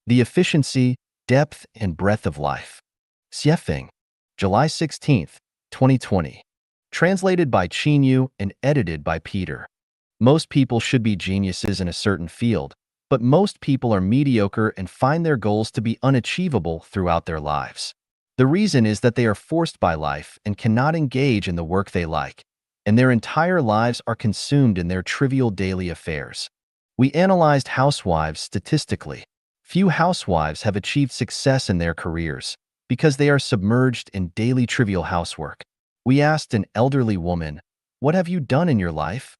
The Efficiency, Depth, and Breadth of Life. Xiefeng, July 16th, 2020. Translated by Qinyu and edited by Peter. Most people should be geniuses in a certain field, but most people are mediocre and find their goals to be unachievable throughout their lives. The reason is that they are forced by life and cannot engage in the work they like, and their entire lives are consumed in their trivial daily affairs. We analyzed housewives statistically. Few housewives have achieved success in their careers because they are submerged in daily trivial housework. We asked an elderly woman, "What have you done in your life?"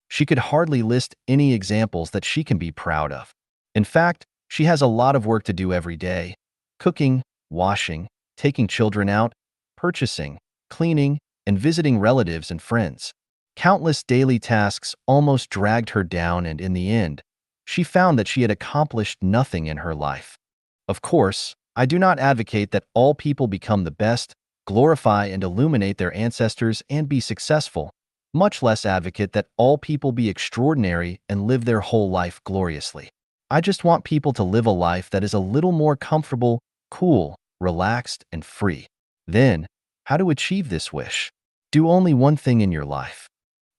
She could hardly list any examples that she can be proud of. In fact, she has a lot of work to do every day: cooking, washing, taking children out, purchasing, cleaning, and visiting relatives and friends. Countless daily tasks almost dragged her down, and in the end, she found that she had accomplished nothing in her life. Of course, I do not advocate that all people become the best, glorify and illuminate their ancestors, and be successful, much less advocate that all people be extraordinary and live their whole life gloriously. I just want people to live a life that is a little more comfortable, cool, relaxed, and free. Then, how to achieve this wish? Do only one thing in your life.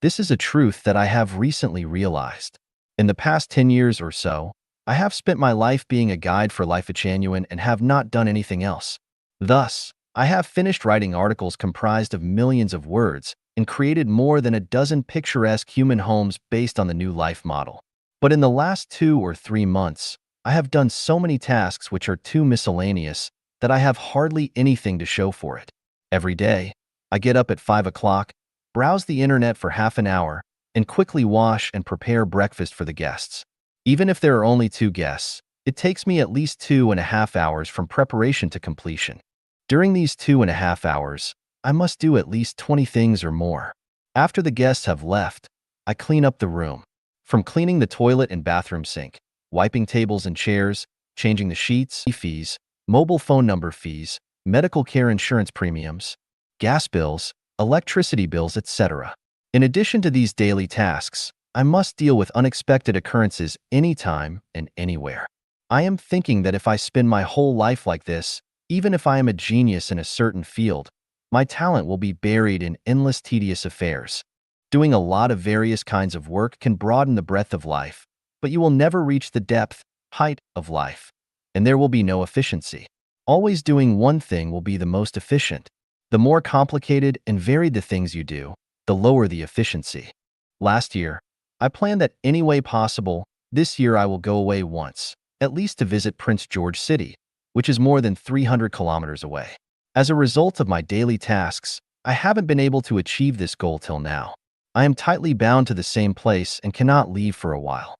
This is a truth that I have recently realized. In the past 10 years or so, I have spent my life being a guide for Life Genuine and have not done anything else. Thus, I have finished writing articles comprised of millions of words and created more than a dozen picturesque human homes based on the new life model. But in the last 2 or 3 months, I have done so many tasks which are too miscellaneous that I have hardly anything to show for it. Every day, I get up at 5 o'clock, browse the internet for half an hour, and quickly wash and prepare breakfast for the guests. Even if there are only 2 guests, it takes me at least 2.5 hours from preparation to completion. During these 2.5 hours, I must do at least 20 things or more. After the guests have left, I clean up the room. From cleaning the toilet and bathroom sink, wiping tables and chairs, changing the sheets, fees, mobile phone number fees, medical care insurance premiums, gas bills, electricity bills, etc. In addition to these daily tasks, I must deal with unexpected occurrences anytime and anywhere. I am thinking that if I spend my whole life like this, even if I am a genius in a certain field, my talent will be buried in endless tedious affairs. Doing a lot of various kinds of work can broaden the breadth of life, but you will never reach the depth, height of life, and there will be no efficiency. Always doing one thing will be the most efficient. The more complicated and varied the things you do, the lower the efficiency. Last year, I planned that any way possible, this year I will go away once, at least to visit Prince George City, which is more than 300 kilometers away. As a result of my daily tasks, I haven't been able to achieve this goal till now. I am tightly bound to the same place and cannot leave for a while.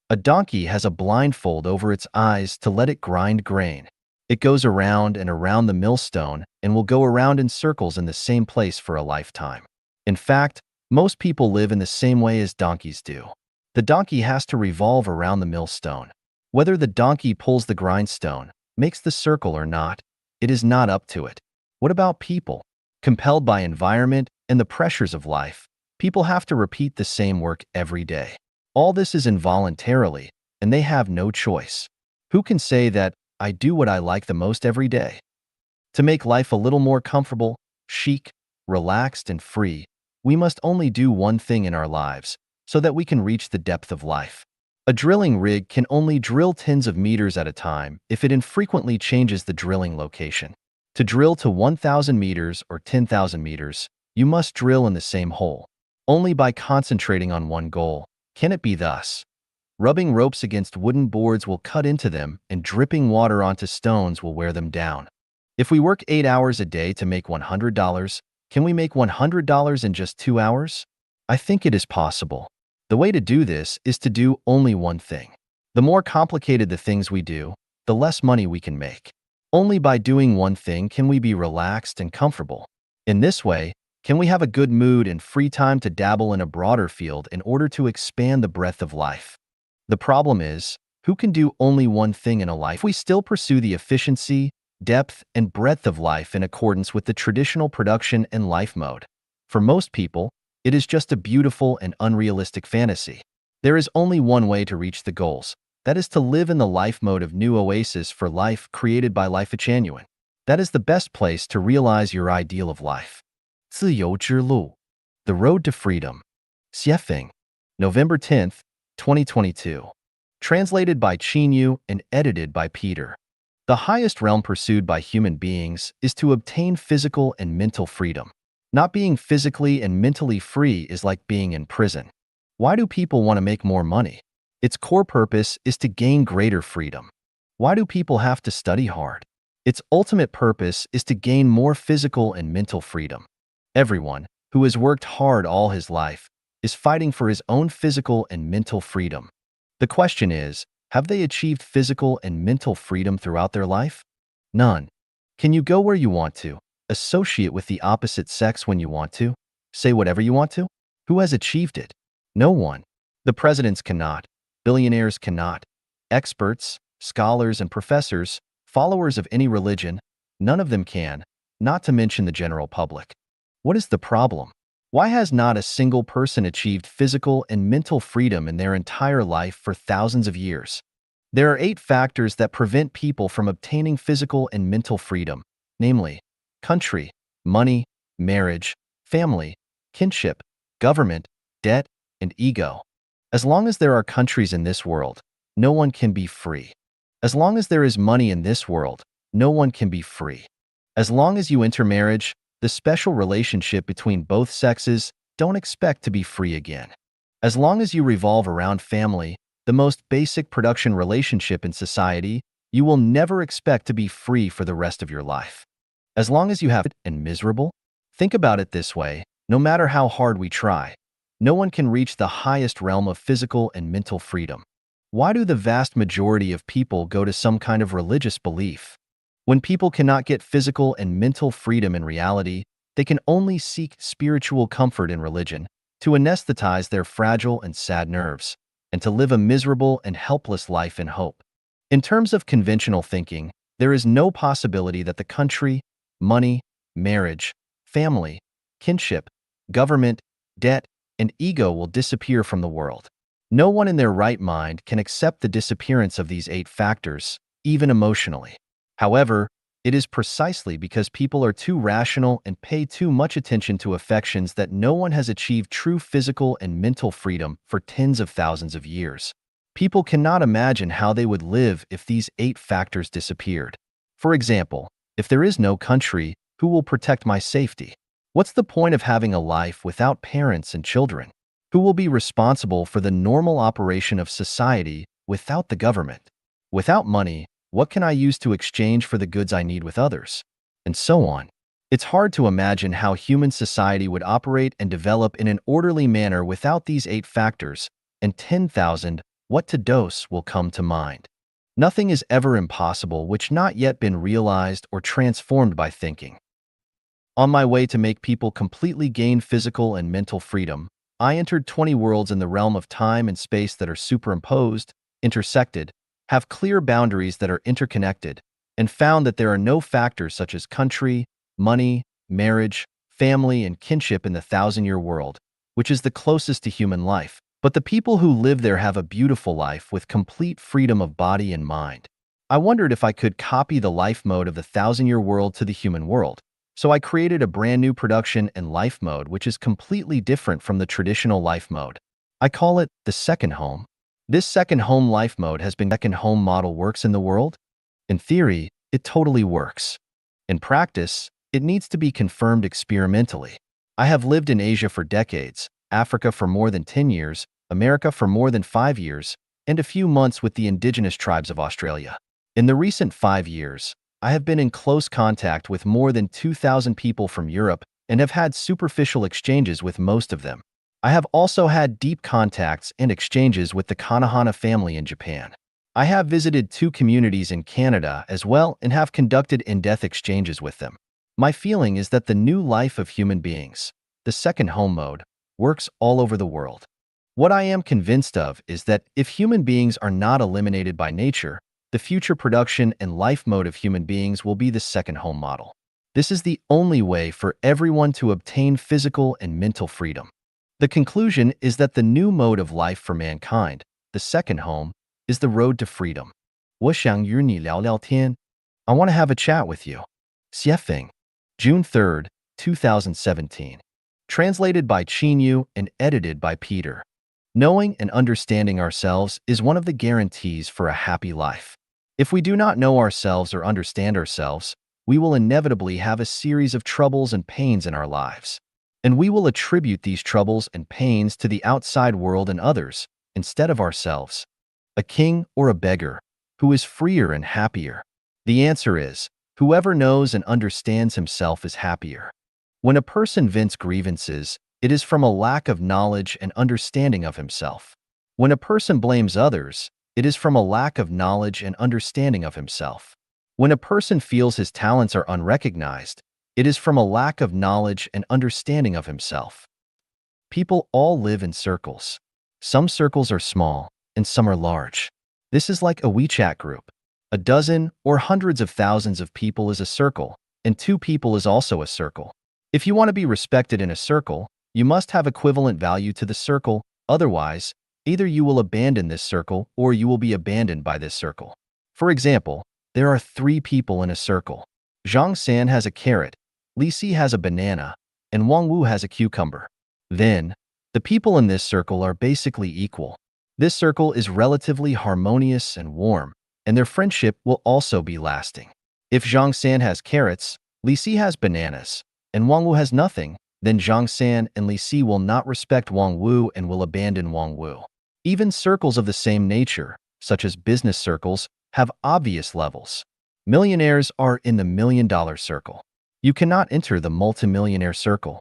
A donkey has a blindfold over its eyes to let it grind grain. It goes around and around the millstone and will go around in circles in the same place for a lifetime. In fact, most people live in the same way as donkeys do. The donkey has to revolve around the millstone. Whether the donkey pulls the grindstone, makes the circle or not, it is not up to it. What about people? Compelled by environment and the pressures of life, people have to repeat the same work every day. All this is involuntarily, and they have no choice. Who can say that I do what I like the most every day? To make life a little more comfortable, chic, relaxed, and free, we must only do one thing in our lives so that we can reach the depth of life. A drilling rig can only drill tens of meters at a time if it infrequently changes the drilling location. To drill to 1,000 meters or 10,000 meters, you must drill in the same hole. Only by concentrating on one goal can it be thus. Rubbing ropes against wooden boards will cut into them, and dripping water onto stones will wear them down. If we work 8 hours a day to make $100, can we make $100 in just 2 hours? I think it is possible. The way to do this is to do only one thing. The more complicated the things we do, the less money we can make. Only by doing one thing can we be relaxed and comfortable. In this way, can we have a good mood and free time to dabble in a broader field in order to expand the breadth of life. The problem is, who can do only one thing in a life? We still pursue the efficiency, depth, and breadth of life in accordance with the traditional production and life mode. For most people, it is just a beautiful and unrealistic fantasy. There is only one way to reach the goals: That is to live in the life mode of New Oasis for life created by Life Genuine. That is the best place to realize your ideal of life. 自由之路, The Road to Freedom. Xiefeng, November 10th, 2022. Translated by Qin Yu and edited by Peter. The highest realm pursued by human beings is to obtain physical and mental freedom. Not being physically and mentally free is like being in prison. Why do people want to make more money? Its core purpose is to gain greater freedom. Why do people have to study hard? Its ultimate purpose is to gain more physical and mental freedom. Everyone who has worked hard all his life is fighting for his own physical and mental freedom. The question is, have they achieved physical and mental freedom throughout their life? None. Can you go where you want to, associate with the opposite sex when you want to, say whatever you want to? Who has achieved it? No one. The presidents cannot. Billionaires cannot. Experts, scholars, and professors, followers of any religion, none of them can, not to mention the general public. What is the problem? Why has not a single person achieved physical and mental freedom in their entire life for thousands of years? There are 8 factors that prevent people from obtaining physical and mental freedom, namely, country, money, marriage, family, kinship, government, debt, and ego. As long as there are countries in this world, no one can be free. As long as there is money in this world, no one can be free. As long as you enter marriage, the special relationship between both sexes, don't expect to be free again. As long as you revolve around family, the most basic production relationship in society, you will never expect to be free for the rest of your life. As long as you have it and miserable, think about it this way, no matter how hard we try, no one can reach the highest realm of physical and mental freedom. Why do the vast majority of people go to some kind of religious belief? When people cannot get physical and mental freedom in reality, they can only seek spiritual comfort in religion, to anesthetize their fragile and sad nerves, and to live a miserable and helpless life in hope. In terms of conventional thinking, there is no possibility that the country, money, marriage, family, kinship, government, debt, and ego will disappear from the world. No one in their right mind can accept the disappearance of these 8 factors, even emotionally. However, it is precisely because people are too rational and pay too much attention to affections that no one has achieved true physical and mental freedom for tens of thousands of years. People cannot imagine how they would live if these 8 factors disappeared. For example, if there is no country, who will protect my safety? What's the point of having a life without parents and children? Who will be responsible for the normal operation of society without the government? Without money, what can I use to exchange for the goods I need with others? And so on. It's hard to imagine how human society would operate and develop in an orderly manner without these 8 factors, and 10,000 what to dose will come to mind. Nothing is ever impossible which not yet been realized or transformed by thinking. On my way to make people completely gain physical and mental freedom, I entered 20 worlds in the realm of time and space that are superimposed, intersected, have clear boundaries that are interconnected, and found that there are no factors such as country, money, marriage, family, and kinship in the 1,000-year world, which is the closest to human life. But the people who live there have a beautiful life with complete freedom of body and mind. I wondered if I could copy the life mode of the 1,000-year world to the human world. So I created a brand new production and life mode which is completely different from the traditional life mode. I call it the second home. This second home life mode has been second home model works in the world? In theory, it totally works. In practice, it needs to be confirmed experimentally. I have lived in Asia for decades, Africa for more than 10 years, America for more than 5 years, and a few months with the indigenous tribes of Australia. In the recent 5 years, I have been in close contact with more than 2,000 people from Europe and have had superficial exchanges with most of them. I have also had deep contacts and exchanges with the Kanahana family in Japan. I have visited 2 communities in Canada as well and have conducted in-depth exchanges with them. My feeling is that the new life of human beings, the second home mode, works all over the world. What I am convinced of is that if human beings are not eliminated by nature, the future production and life mode of human beings will be the second home model. This is the only way for everyone to obtain physical and mental freedom. The conclusion is that the new mode of life for mankind, the second home, is the road to freedom. 我想与你聊聊天. I want to have a chat with you. Xiefeng, June 3rd, 2017. Translated by Qin Yu and edited by Peter. Knowing and understanding ourselves is one of the guarantees for a happy life. If we do not know ourselves or understand ourselves, we will inevitably have a series of troubles and pains in our lives. And we will attribute these troubles and pains to the outside world and others, instead of ourselves. A king or a beggar, who is freer and happier? The answer is, whoever knows and understands himself is happier. When a person vents grievances, it is from a lack of knowledge and understanding of himself. When a person blames others, it is from a lack of knowledge and understanding of himself. When a person feels his talents are unrecognized, it is from a lack of knowledge and understanding of himself. People all live in circles. Some circles are small, and some are large. This is like a WeChat group. A dozen or hundreds of thousands of people is a circle, and 2 people is also a circle. If you want to be respected in a circle, you must have equivalent value to the circle, otherwise, either you will abandon this circle or you will be abandoned by this circle. For example, there are 3 people in a circle. Zhang San has a carrot, Li Si has a banana, and Wang Wu has a cucumber. Then, the people in this circle are basically equal. This circle is relatively harmonious and warm, and their friendship will also be lasting. If Zhang San has carrots, Li Si has bananas, and Wang Wu has nothing, then Zhang San and Li Si will not respect Wang Wu and will abandon Wang Wu. Even circles of the same nature, such as business circles, have obvious levels. Millionaires are in the $1 million circle. You cannot enter the multimillionaire circle.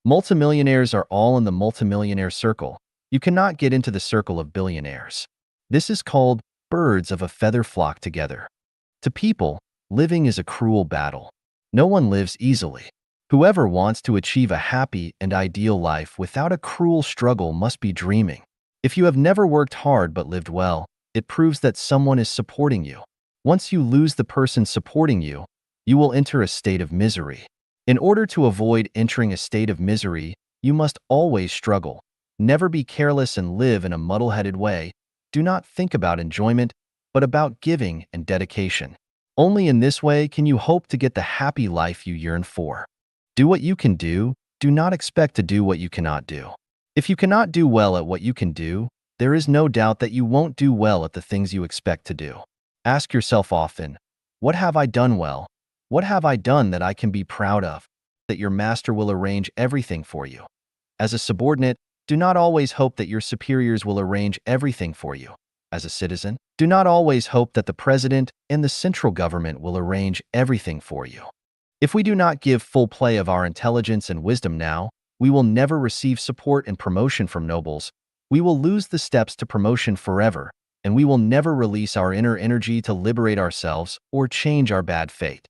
Multimillionaires are all in the multimillionaire circle. You cannot get into the circle of billionaires. This is called birds of a feather flock together. To people, living is a cruel battle. No one lives easily. Whoever wants to achieve a happy and ideal life without a cruel struggle must be dreaming. If you have never worked hard but lived well, it proves that someone is supporting you. Once you lose the person supporting you, you will enter a state of misery. In order to avoid entering a state of misery, you must always struggle. Never be careless and live in a muddle-headed way. Do not think about enjoyment, but about giving and dedication. Only in this way can you hope to get the happy life you yearn for. Do what you can do. Do not expect to do what you cannot do. If you cannot do well at what you can do, there is no doubt that you won't do well at the things you expect to do. Ask yourself often, what have I done well? What have I done that I can be proud of? That your master will arrange everything for you. As a subordinate, do not always hope that your superiors will arrange everything for you. As a citizen, do not always hope that the president and the central government will arrange everything for you. If we do not give full play of our intelligence and wisdom now, we will never receive support and promotion from nobles. We will lose the steps to promotion forever, and we will never release our inner energy to liberate ourselves or change our bad fate.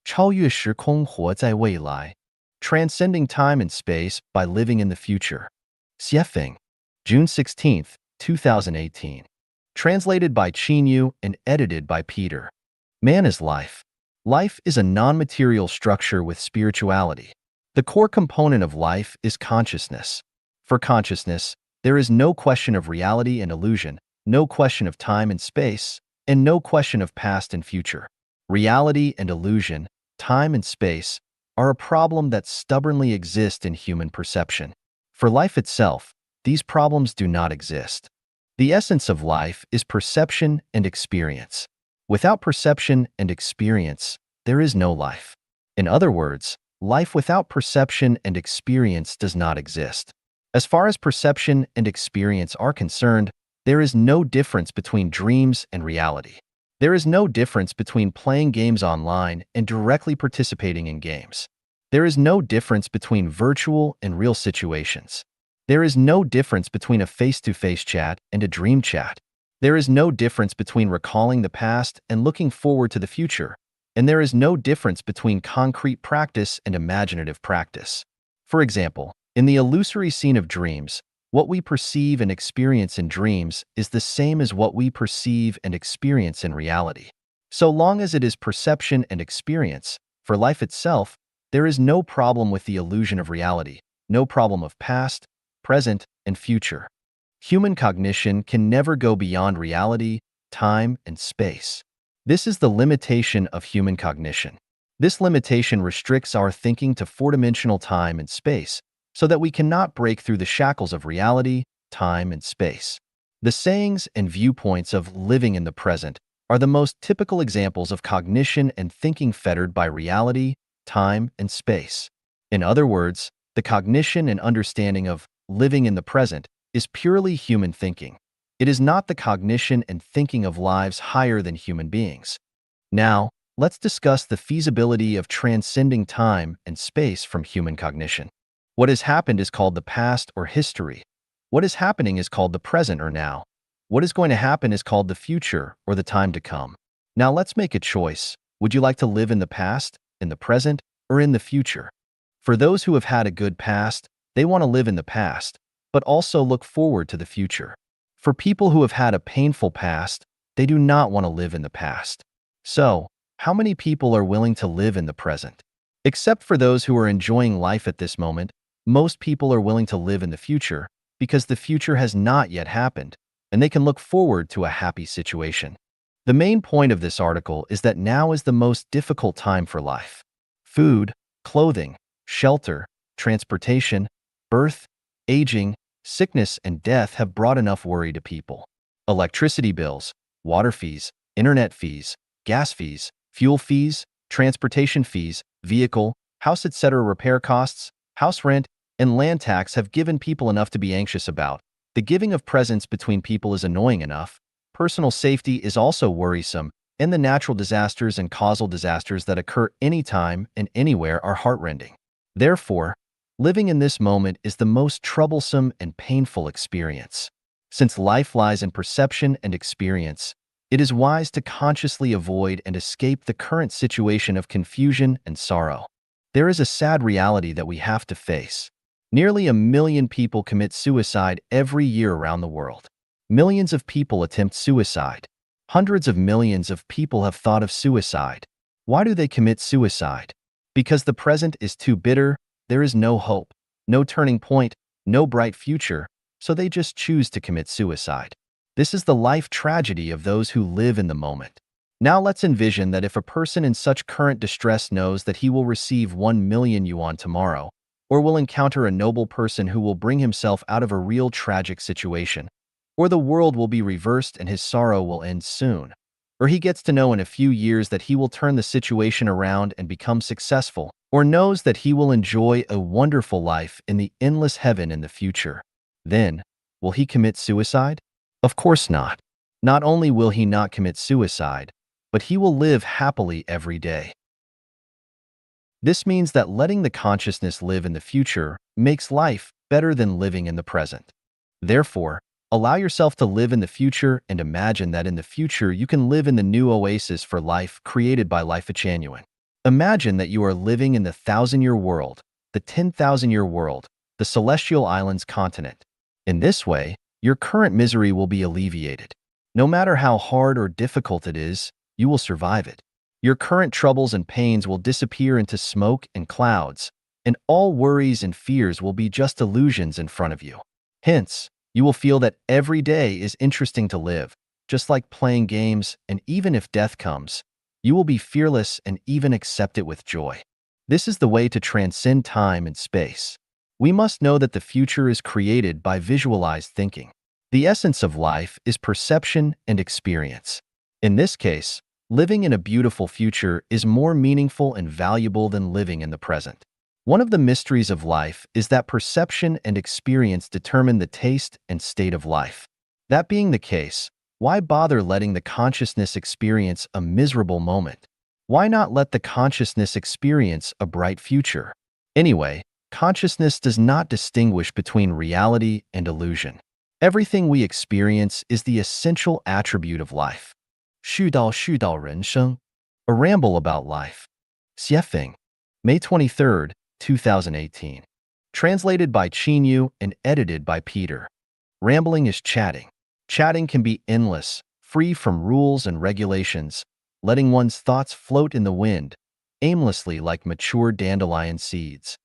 超越时空活在未来. Transcending time and space by living in the future. Xiefeng, June 16th, 2018. Translated by Qin Yu and edited by Peter. Man is life. Life is a non-material structure with spirituality. The core component of life is consciousness. For consciousness, there is no question of reality and illusion, no question of time and space, and no question of past and future. Reality and illusion, time and space, are a problem that stubbornly exist in human perception. For life itself, these problems do not exist. The essence of life is perception and experience. Without perception and experience, there is no life. In other words, life without perception and experience does not exist. As far as perception and experience are concerned, there is no difference between dreams and reality. There is no difference between playing games online and directly participating in games. There is no difference between virtual and real situations. There is no difference between a face-to-face chat and a dream chat. There is no difference between recalling the past and looking forward to the future. And there is no difference between concrete practice and imaginative practice. For example, in the illusory scene of dreams, what we perceive and experience in dreams is the same as what we perceive and experience in reality. So long as it is perception and experience, for life itself, there is no problem with the illusion of reality, no problem of past, present, and future. Human cognition can never go beyond reality, time, and space. This is the limitation of human cognition. This limitation restricts our thinking to four-dimensional time and space, so that we cannot break through the shackles of reality, time, and space. The sayings and viewpoints of living in the present are the most typical examples of cognition and thinking fettered by reality, time, and space. In other words, the cognition and understanding of living in the present is purely human thinking. It is not the cognition and thinking of lives higher than human beings. Now, let's discuss the feasibility of transcending time and space from human cognition. What has happened is called the past or history. What is happening is called the present or now. What is going to happen is called the future or the time to come. Now let's make a choice. Would you like to live in the past, in the present, or in the future? For those who have had a good past, they want to live in the past, but also look forward to the future. For people who have had a painful past, they do not want to live in the past. So, how many people are willing to live in the present? Except for those who are enjoying life at this moment, most people are willing to live in the future because the future has not yet happened, and they can look forward to a happy situation. The main point of this article is that now is the most difficult time for life. Food, clothing, shelter, transportation, birth, aging, sickness, and death have brought enough worry to people. Electricity bills, water fees, internet fees, gas fees, fuel fees, transportation fees, vehicle, house etc. repair costs, house rent, and land tax have given people enough to be anxious about. The giving of presents between people is annoying enough. Personal safety is also worrisome, and the natural disasters and causal disasters that occur anytime and anywhere are heartrending. Therefore, living in this moment is the most troublesome and painful experience. Since life lies in perception and experience, it is wise to consciously avoid and escape the current situation of confusion and sorrow. There is a sad reality that we have to face. Nearly 1 million people commit suicide every year around the world. Millions of people attempt suicide. Hundreds of millions of people have thought of suicide. Why do they commit suicide? Because the present is too bitter, there is no hope, no turning point, no bright future, so they just choose to commit suicide. This is the life tragedy of those who live in the moment. Now let's envision that if a person in such current distress knows that he will receive 1 million yuan tomorrow, or will encounter a noble person who will bring himself out of a real tragic situation, or the world will be reversed and his sorrow will end soon, or he gets to know in a few years that he will turn the situation around and become successful, or knows that he will enjoy a wonderful life in the endless heaven in the future, then, will he commit suicide? Of course not. Not only will he not commit suicide, but he will live happily every day. This means that letting the consciousness live in the future makes life better than living in the present. Therefore, allow yourself to live in the future and imagine that in the future you can live in the new oasis for life created by Life Genuine. Imagine that you are living in the 1,000-year world, the 10,000-year world, the celestial islands continent. In this way, your current misery will be alleviated. No matter how hard or difficult it is, you will survive it. Your current troubles and pains will disappear into smoke and clouds, and all worries and fears will be just illusions in front of you. Hence, you will feel that every day is interesting to live, just like playing games, and even if death comes, you will be fearless and even accept it with joy. This is the way to transcend time and space. We must know that the future is created by visualized thinking. The essence of life is perception and experience. In this case, living in a beautiful future is more meaningful and valuable than living in the present. One of the mysteries of life is that perception and experience determine the taste and state of life. That being the case, why bother letting the consciousness experience a miserable moment? Why not let the consciousness experience a bright future? Anyway, consciousness does not distinguish between reality and illusion. Everything we experience is the essential attribute of life. 絮叨人生, a ramble about life. Xiefeng, May 23, 2018. Translated by Qinyu and edited by Peter. Rambling is chatting. Chatting can be endless, free from rules and regulations, letting one's thoughts float in the wind, aimlessly like mature dandelion seeds.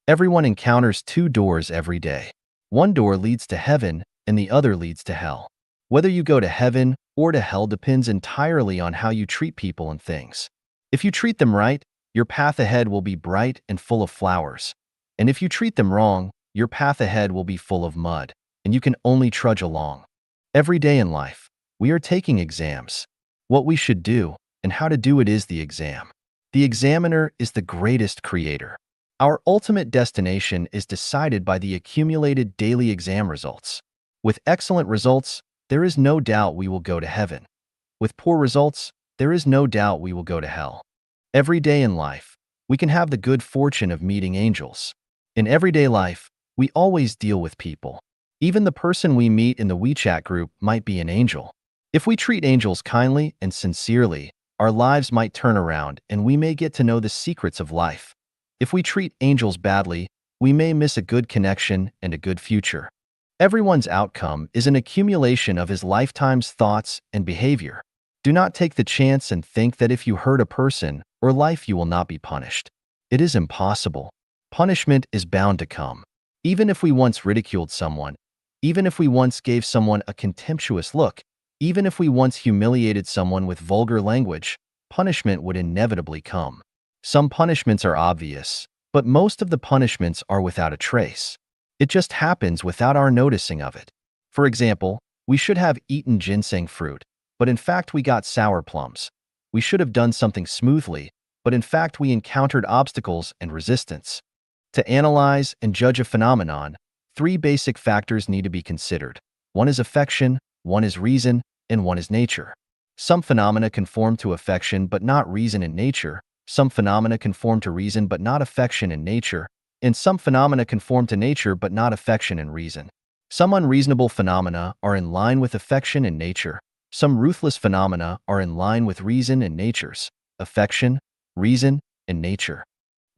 Everyone encounters two doors every day. One door leads to heaven, and the other leads to hell. Whether you go to heaven or to hell depends entirely on how you treat people and things. If you treat them right, your path ahead will be bright and full of flowers. And if you treat them wrong, your path ahead will be full of mud, and you can only trudge along. Every day in life, we are taking exams. What we should do and how to do it is the exam. The examiner is the greatest creator. Our ultimate destination is decided by the accumulated daily exam results. With excellent results, there is no doubt we will go to heaven. With poor results, there is no doubt we will go to hell. Every day in life, we can have the good fortune of meeting angels. In everyday life, we always deal with people. Even the person we meet in the WeChat group might be an angel. If we treat angels kindly and sincerely, our lives might turn around and we may get to know the secrets of life. If we treat angels badly, we may miss a good connection and a good future. Everyone's outcome is an accumulation of his lifetime's thoughts and behavior. Do not take the chance and think that if you hurt a person or life you will not be punished. It is impossible. Punishment is bound to come. Even if we once ridiculed someone, even if we once gave someone a contemptuous look, even if we once humiliated someone with vulgar language, punishment would inevitably come. Some punishments are obvious, but most of the punishments are without a trace. It just happens without our noticing of it. For example, we should have eaten ginseng fruit, but in fact we got sour plums. We should have done something smoothly, but in fact we encountered obstacles and resistance. To analyze and judge a phenomenon, three basic factors need to be considered. One is affection, one is reason, and one is nature. Some phenomena conform to affection but not reason and nature. Some phenomena conform to reason but not affection and nature. And some phenomena conform to nature but not affection and reason. Some unreasonable phenomena are in line with affection and nature. Some ruthless phenomena are in line with reason and natures, affection, reason, and nature.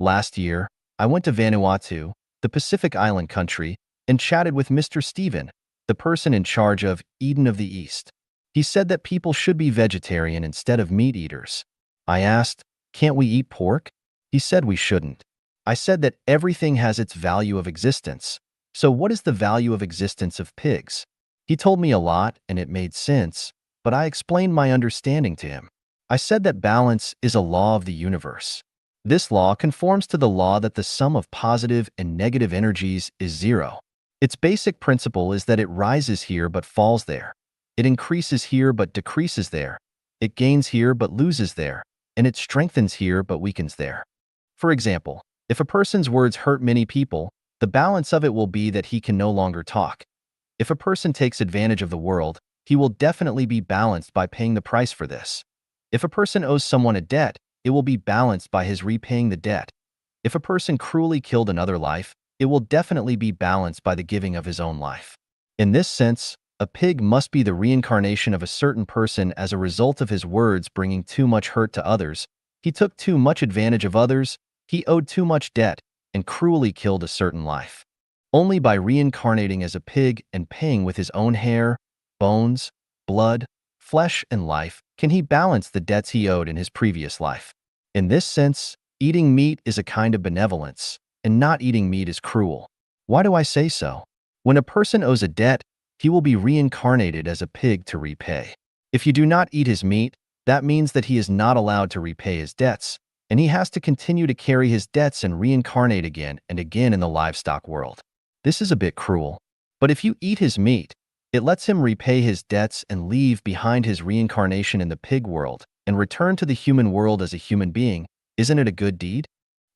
Last year, I went to Vanuatu, the Pacific Island country, and chatted with Mr. Steven, the person in charge of Eden of the East. He said that people should be vegetarian instead of meat eaters. I asked, "Can't we eat pork?" He said we shouldn't. I said that everything has its value of existence. So what is the value of existence of pigs? He told me a lot and it made sense, but I explained my understanding to him. I said that balance is a law of the universe. This law conforms to the law that the sum of positive and negative energies is zero. Its basic principle is that it rises here but falls there. It increases here but decreases there. It gains here but loses there. And it strengthens here but weakens there. For example, if a person's words hurt many people, the balance of it will be that he can no longer talk. If a person takes advantage of the world, he will definitely be balanced by paying the price for this. If a person owes someone a debt, it will be balanced by his repaying the debt. If a person cruelly killed another life, it will definitely be balanced by the giving of his own life. In this sense, a pig must be the reincarnation of a certain person as a result of his words bringing too much hurt to others. He took too much advantage of others, he owed too much debt, and cruelly killed a certain life. Only by reincarnating as a pig and paying with his own hair, bones, blood, flesh, and life can he balance the debts he owed in his previous life. In this sense, eating meat is a kind of benevolence, and not eating meat is cruel. Why do I say so? When a person owes a debt, he will be reincarnated as a pig to repay. If you do not eat his meat, that means that he is not allowed to repay his debts, and he has to continue to carry his debts and reincarnate again and again in the livestock world. This is a bit cruel. But if you eat his meat, it lets him repay his debts and leave behind his reincarnation in the pig world and return to the human world as a human being. Isn't it a good deed?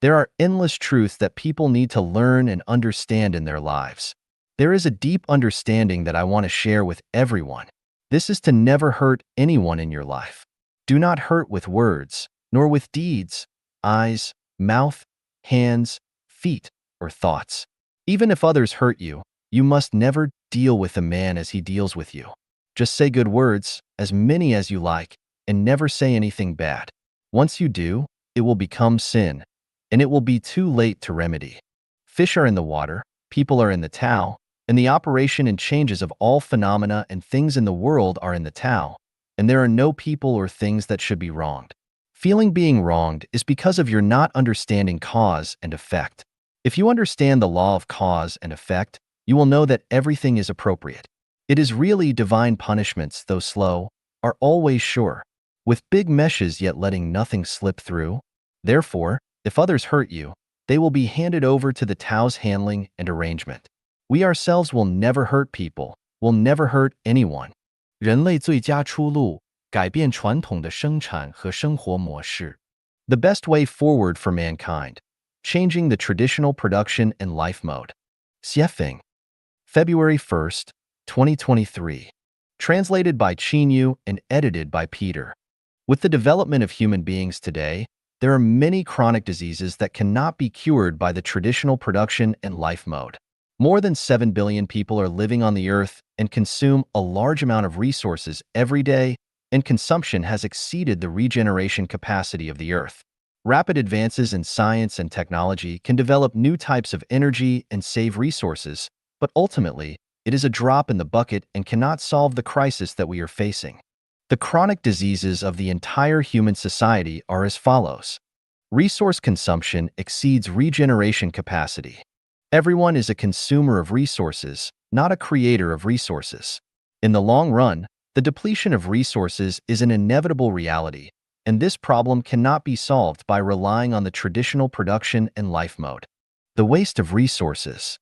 There are endless truths that people need to learn and understand in their lives. There is a deep understanding that I want to share with everyone. This is to never hurt anyone in your life. Do not hurt with words, nor with deeds, eyes, mouth, hands, feet, or thoughts. Even if others hurt you, you must never deal with a man as he deals with you. Just say good words, as many as you like, and never say anything bad. Once you do, it will become sin, and it will be too late to remedy. Fish are in the water, people are in the Tao, and the operation and changes of all phenomena and things in the world are in the Tao, and there are no people or things that should be wronged. Feeling being wronged is because of your not understanding cause and effect. If you understand the law of cause and effect, you will know that everything is appropriate. It is really divine punishments, though slow, are always sure, with big meshes yet letting nothing slip through. Therefore, if others hurt you, they will be handed over to the Tao's handling and arrangement. We ourselves will never hurt people, will never hurt anyone. 人类最佳出路，改变传统的生产和生活模式. The best way forward for mankind, changing the traditional production and life mode. Xiefeng, February 1st, 2023. Translated by Qinyu and edited by Peter. With the development of human beings today, there are many chronic diseases that cannot be cured by the traditional production and life mode. More than 7 billion people are living on the earth and consume a large amount of resources every day, and consumption has exceeded the regeneration capacity of the earth. Rapid advances in science and technology can develop new types of energy and save resources, but ultimately, it is a drop in the bucket and cannot solve the crisis that we are facing. The chronic diseases of the entire human society are as follows. Resource consumption exceeds regeneration capacity. Everyone is a consumer of resources, not a creator of resources. In the long run, the depletion of resources is an inevitable reality, and this problem cannot be solved by relying on the traditional production and life mode. The waste of resources.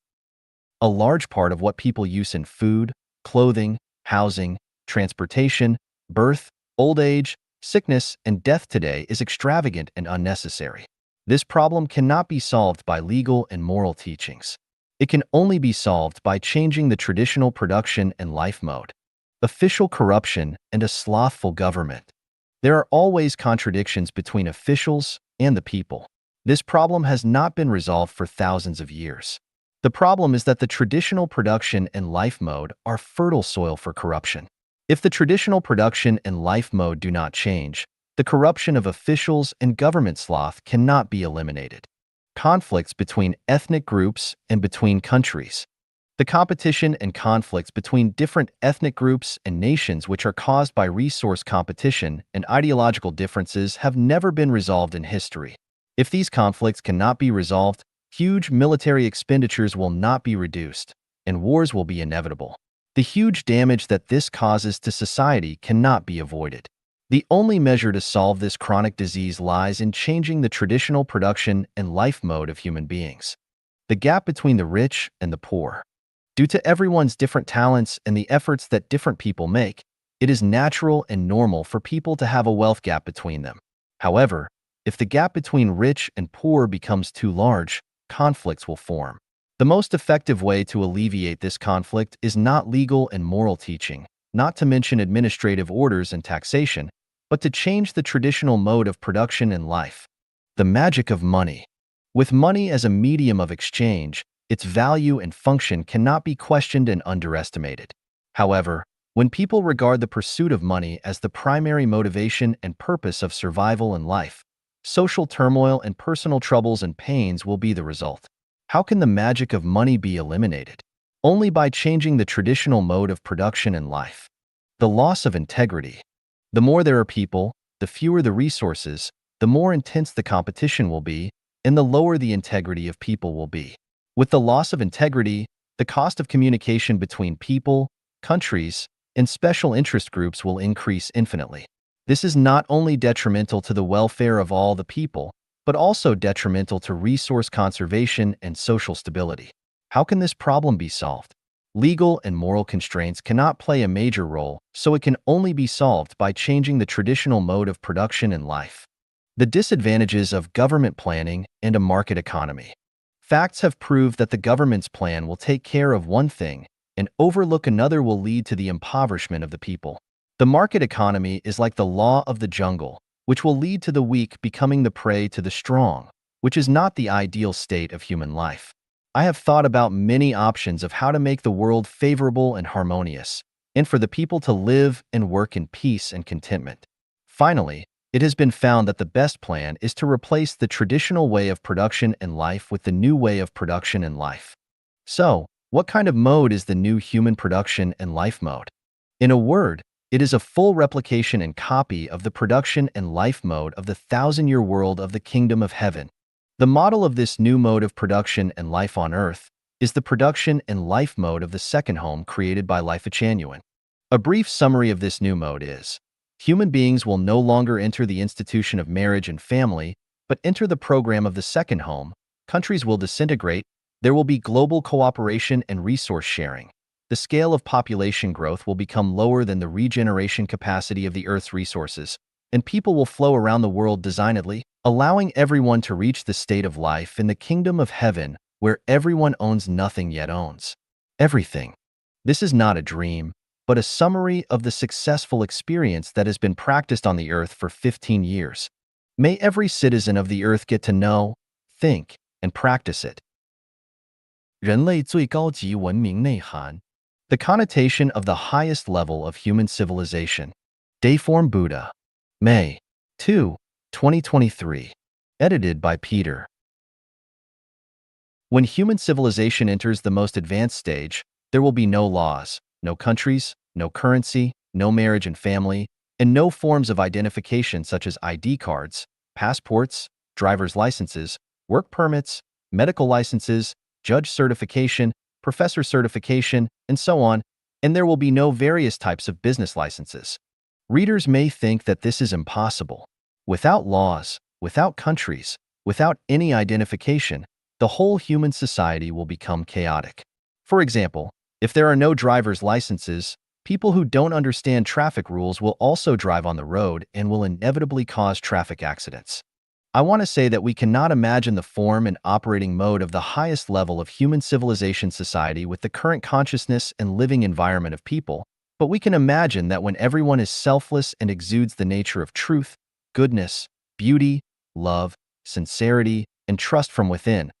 A large part of what people use in food, clothing, housing, transportation, birth, old age, sickness, and death today is extravagant and unnecessary. This problem cannot be solved by legal and moral teachings. It can only be solved by changing the traditional production and life mode. Official corruption and a slothful government. There are always contradictions between officials and the people. This problem has not been resolved for thousands of years. The problem is that the traditional production and life mode are fertile soil for corruption. If the traditional production and life mode do not change, the corruption of officials and government sloth cannot be eliminated. Conflicts between ethnic groups and between countries. The competition and conflicts between different ethnic groups and nations which are caused by resource competition and ideological differences have never been resolved in history. If these conflicts cannot be resolved, huge military expenditures will not be reduced, and wars will be inevitable. The huge damage that this causes to society cannot be avoided. The only measure to solve this chronic disease lies in changing the traditional production and life mode of human beings. The gap between the rich and the poor. Due to everyone's different talents and the efforts that different people make, it is natural and normal for people to have a wealth gap between them. However, if the gap between rich and poor becomes too large, conflicts will form. The most effective way to alleviate this conflict is not legal and moral teaching, not to mention administrative orders and taxation, but to change the traditional mode of production and life. The magic of money. With money as a medium of exchange, its value and function cannot be questioned and underestimated. However, when people regard the pursuit of money as the primary motivation and purpose of survival and life, social turmoil and personal troubles and pains will be the result. How can the magic of money be eliminated? Only by changing the traditional mode of production and life. The loss of integrity. The more there are people, the fewer the resources, the more intense the competition will be, and the lower the integrity of people will be. With the loss of integrity, the cost of communication between people, countries, and special interest groups will increase infinitely. This is not only detrimental to the welfare of all the people, but also detrimental to resource conservation and social stability. How can this problem be solved? Legal and moral constraints cannot play a major role, so it can only be solved by changing the traditional mode of production and life. The disadvantages of government planning and a market economy. Facts have proved that the government's plan will take care of one thing and overlook another will lead to the impoverishment of the people. The market economy is like the law of the jungle, which will lead to the weak becoming the prey to the strong, which is not the ideal state of human life. I have thought about many options of how to make the world favorable and harmonious, and for the people to live and work in peace and contentment. Finally, it has been found that the best plan is to replace the traditional way of production and life with the new way of production and life. So, what kind of mode is the new human production and life mode? In a word, it is a full replication and copy of the production and life mode of the thousand-year world of the kingdom of heaven. The model of this new mode of production and life on earth is the production and life mode of the second home created by Life Echanuan. A brief summary of this new mode is: human beings will no longer enter the institution of marriage and family, but enter the program of the second home. Countries will disintegrate. There will be global cooperation and resource sharing. The scale of population growth will become lower than the regeneration capacity of the Earth's resources, and people will flow around the world designedly, allowing everyone to reach the state of life in the kingdom of heaven, where everyone owns nothing yet owns everything. This is not a dream, but a summary of the successful experience that has been practiced on the Earth for 15 years. May every citizen of the Earth get to know, think, and practice it. 人类最高级文明内涵 The connotation of the highest level of human civilization. Dayform Buddha. May 2, 2023. Edited by Peter. When human civilization enters the most advanced stage, there will be no laws, no countries, no currency, no marriage and family, and no forms of identification such as ID cards, passports, driver's licenses, work permits, medical licenses, judge certification, professor certification, and so on, and there will be no various types of business licenses. Readers may think that this is impossible. Without laws, without countries, without any identification, the whole human society will become chaotic. For example, if there are no driver's licenses, people who don't understand traffic rules will also drive on the road and will inevitably cause traffic accidents. I want to say that we cannot imagine the form and operating mode of the highest level of human civilization society with the current consciousness and living environment of people, but we can imagine that when everyone is selfless and exudes the nature of truth, goodness, beauty, love, sincerity, and trust from within,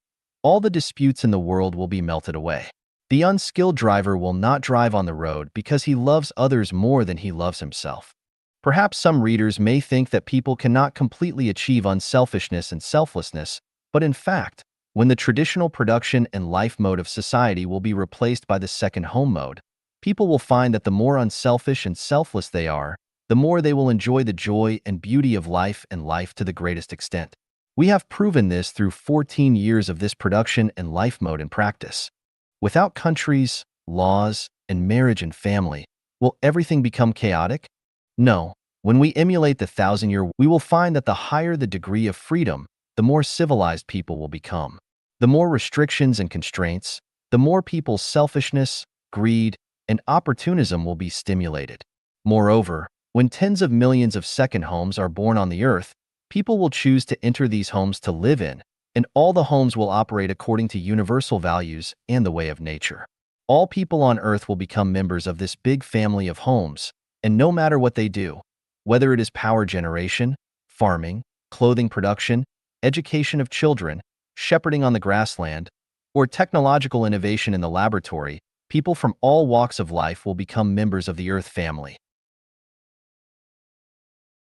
all the disputes in the world will be melted away. The unskilled driver will not drive on the road because he loves others more than he loves himself. Perhaps some readers may think that people cannot completely achieve unselfishness and selflessness, but in fact, when the traditional production and life mode of society will be replaced by the second home mode, people will find that the more unselfish and selfless they are, the more they will enjoy the joy and beauty of life and life to the greatest extent. We have proven this through 14 years of this production and life mode in practice. Without countries, laws, and marriage and family, will everything become chaotic? No. When we emulate the 1,000-year, we will find that the higher the degree of freedom, the more civilized people will become. The more restrictions and constraints, the more people's selfishness, greed, and opportunism will be stimulated. Moreover, when tens of millions of second homes are born on the Earth, people will choose to enter these homes to live in, and all the homes will operate according to universal values and the way of nature. All people on Earth will become members of this big family of homes, and no matter what they do, whether it is power generation, farming, clothing production, education of children, shepherding on the grassland, or technological innovation in the laboratory, people from all walks of life will become members of the Earth family.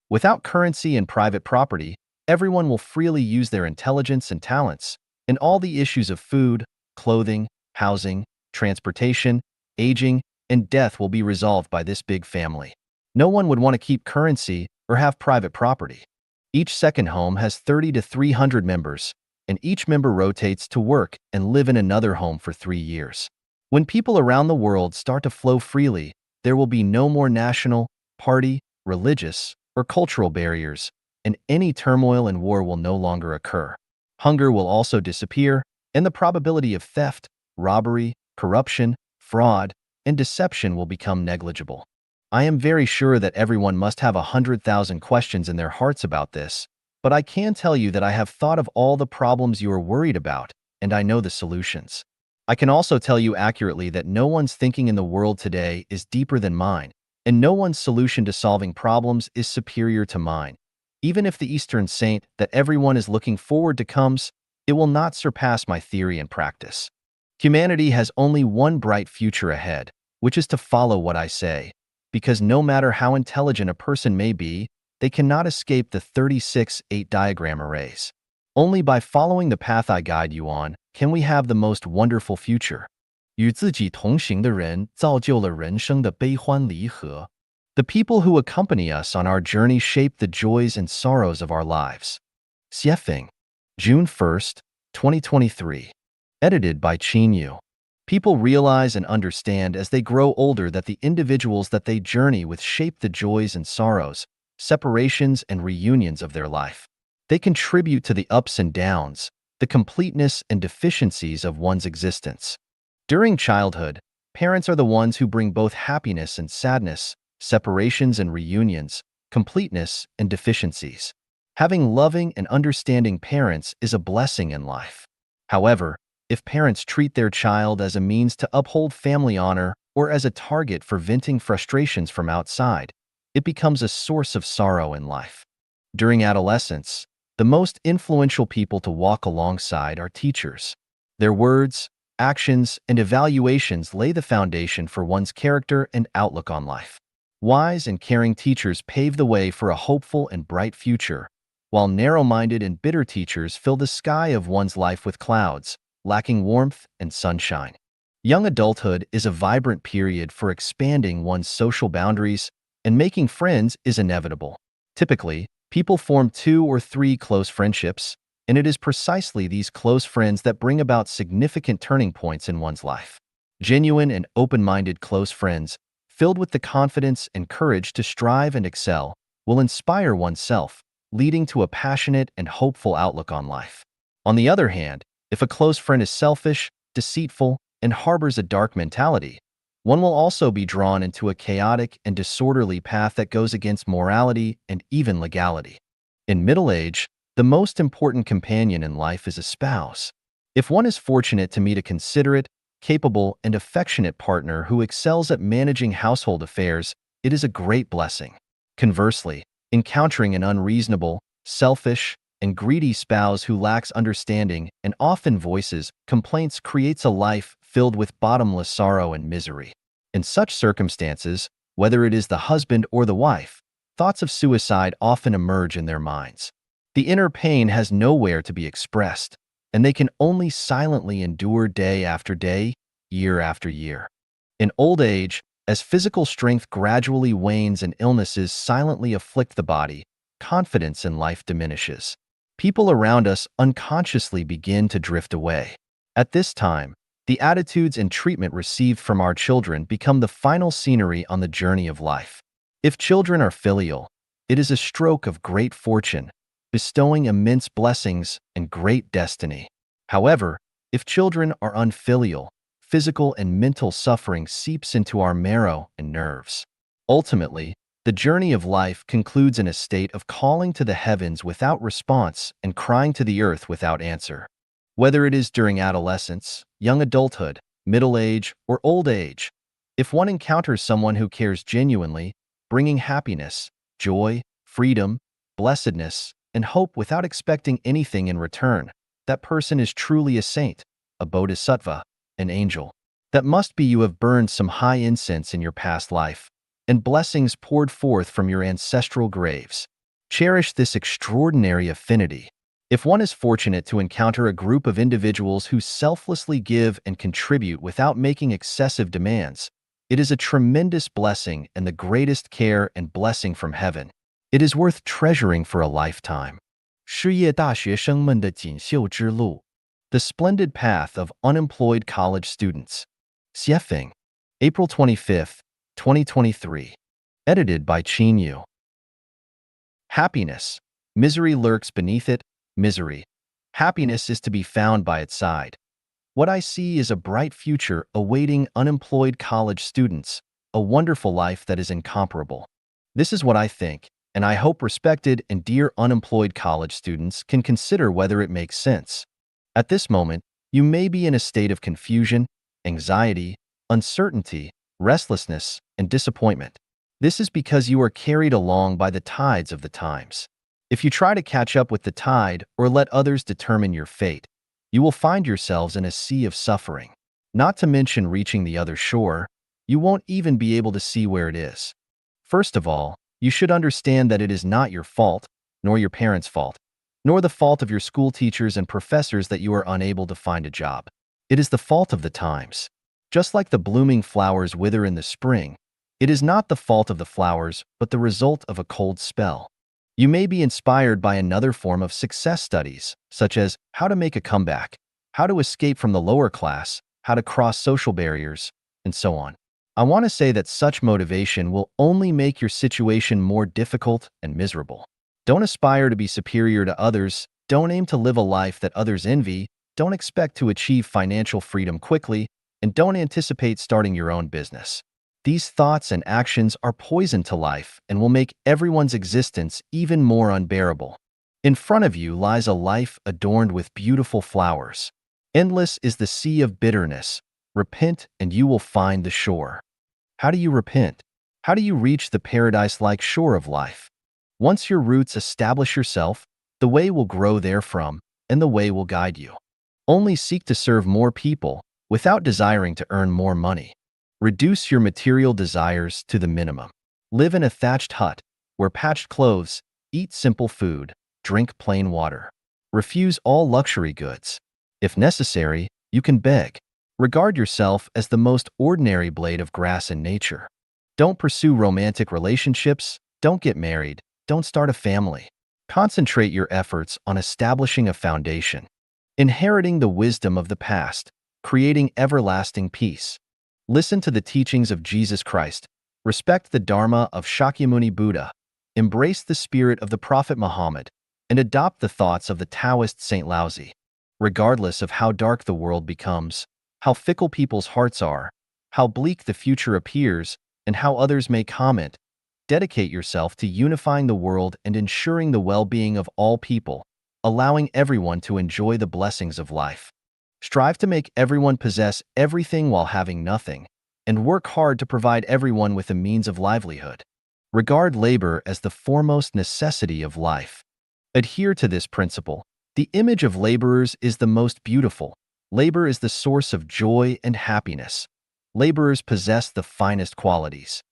Without currency and private property, everyone will freely use their intelligence and talents, and all the issues of food, clothing, housing, transportation, aging, and death will be resolved by this big family. No one would want to keep currency or have private property. Each second home has 30 to 300 members, and each member rotates to work and live in another home for 3 years. When people around the world start to flow freely, there will be no more national, party, religious, or cultural barriers, and any turmoil and war will no longer occur. Hunger will also disappear, and the probability of theft, robbery, corruption, fraud, and deception will become negligible. I am very sure that everyone must have 100,000 questions in their hearts about this, but I can tell you that I have thought of all the problems you are worried about, and I know the solutions. I can also tell you accurately that no one's thinking in the world today is deeper than mine, and no one's solution to solving problems is superior to mine. Even if the Eastern saint that everyone is looking forward to comes, it will not surpass my theory and practice. Humanity has only one bright future ahead, which is to follow what I say, because no matter how intelligent a person may be, they cannot escape the 36-8 diagram arrays. Only by following the path I guide you on can we have the most wonderful future. 与自己同行的人造就了人生的悲欢离合. The people who accompany us on our journey shape the joys and sorrows of our lives. Xiefeng, June 1st, 2023. Edited by Qin Yu. People realize and understand as they grow older that the individuals that they journey with shape the joys and sorrows, separations and reunions of their life. They contribute to the ups and downs, the completeness and deficiencies of one's existence. During childhood, parents are the ones who bring both happiness and sadness, separations and reunions, completeness and deficiencies. Having loving and understanding parents is a blessing in life. However, if parents treat their child as a means to uphold family honor or as a target for venting frustrations from outside, it becomes a source of sorrow in life. During adolescence, the most influential people to walk alongside are teachers. Their words, actions, and evaluations lay the foundation for one's character and outlook on life. Wise and caring teachers pave the way for a hopeful and bright future, while narrow-minded and bitter teachers fill the sky of one's life with clouds, lacking warmth and sunshine. Young adulthood is a vibrant period for expanding one's social boundaries, and making friends is inevitable. Typically, people form 2 or 3 close friendships, and it is precisely these close friends that bring about significant turning points in one's life. Genuine and open-minded close friends, filled with the confidence and courage to strive and excel, will inspire oneself, leading to a passionate and hopeful outlook on life. On the other hand, if a close friend is selfish, deceitful, and harbors a dark mentality, one will also be drawn into a chaotic and disorderly path that goes against morality and even legality. In middle age, the most important companion in life is a spouse. If one is fortunate to meet a considerate, capable, and affectionate partner who excels at managing household affairs, it is a great blessing. Conversely, encountering an unreasonable, selfish, and greedy spouse who lacks understanding and often voices complaints creates a life filled with bottomless sorrow and misery. In such circumstances, whether it is the husband or the wife, thoughts of suicide often emerge in their minds. The inner pain has nowhere to be expressed, and they can only silently endure day after day, year after year. In old age, as physical strength gradually wanes and illnesses silently afflict the body, confidence in life diminishes. People around us unconsciously begin to drift away. At this time, the attitudes and treatment received from our children become the final scenery on the journey of life. If children are filial, it is a stroke of great fortune, bestowing immense blessings and great destiny. However, if children are unfilial, physical and mental suffering seeps into our marrow and nerves. Ultimately, the journey of life concludes in a state of calling to the heavens without response and crying to the earth without answer. Whether it is during adolescence, young adulthood, middle age, or old age, if one encounters someone who cares genuinely, bringing happiness, joy, freedom, blessedness, and hope without expecting anything in return, that person is truly a saint, a bodhisattva, an angel. That must be you have burned some high incense in your past life, and blessings poured forth from your ancestral graves. Cherish this extraordinary affinity. If one is fortunate to encounter a group of individuals who selflessly give and contribute without making excessive demands, it is a tremendous blessing and the greatest care and blessing from heaven. It is worth treasuring for a lifetime. 失业大学生们的锦绣之路 The Splendid Path of Unemployed College Students. Xiefeng. April 25, 2023. Edited by Qin Yu. Happiness. Misery lurks beneath it. Misery. Happiness is to be found by its side. What I see is a bright future awaiting unemployed college students, a wonderful life that is incomparable. This is what I think, and I hope respected and dear unemployed college students can consider whether it makes sense. At this moment, you may be in a state of confusion, anxiety, uncertainty, restlessness, and disappointment. This is because you are carried along by the tides of the times. If you try to catch up with the tide or let others determine your fate, you will find yourselves in a sea of suffering. Not to mention reaching the other shore, you won't even be able to see where it is. First of all, you should understand that it is not your fault, nor your parents' fault, nor the fault of your school teachers and professors that you are unable to find a job. It is the fault of the times. Just like the blooming flowers wither in the spring, it is not the fault of the flowers, but the result of a cold spell. You may be inspired by another form of success studies, such as how to make a comeback, how to escape from the lower class, how to cross social barriers, and so on. I want to say that such motivation will only make your situation more difficult and miserable. Don't aspire to be superior to others. Don't aim to live a life that others envy. Don't expect to achieve financial freedom quickly, and don't anticipate starting your own business. These thoughts and actions are poison to life and will make everyone's existence even more unbearable. In front of you lies a life adorned with beautiful flowers. Endless is the sea of bitterness. Repent and you will find the shore. How do you repent? How do you reach the paradise-like shore of life? Once your roots establish yourself, the way will grow therefrom, and the way will guide you. Only seek to serve more people without desiring to earn more money. Reduce your material desires to the minimum. Live in a thatched hut, wear patched clothes, eat simple food, drink plain water. Refuse all luxury goods. If necessary, you can beg. Regard yourself as the most ordinary blade of grass in nature. Don't pursue romantic relationships, don't get married, don't start a family. Concentrate your efforts on establishing a foundation, inheriting the wisdom of the past, creating everlasting peace. Listen to the teachings of Jesus Christ, respect the Dharma of Shakyamuni Buddha, embrace the spirit of the Prophet Muhammad, and adopt the thoughts of the Taoist Saint Laozi. Regardless of how dark the world becomes, how fickle people's hearts are, how bleak the future appears, and how others may comment, dedicate yourself to unifying the world and ensuring the well-being of all people, allowing everyone to enjoy the blessings of life. Strive to make everyone possess everything while having nothing, and work hard to provide everyone with a means of livelihood. Regard labor as the foremost necessity of life. Adhere to this principle. The image of laborers is the most beautiful. Labor is the source of joy and happiness. Laborers possess the finest qualities.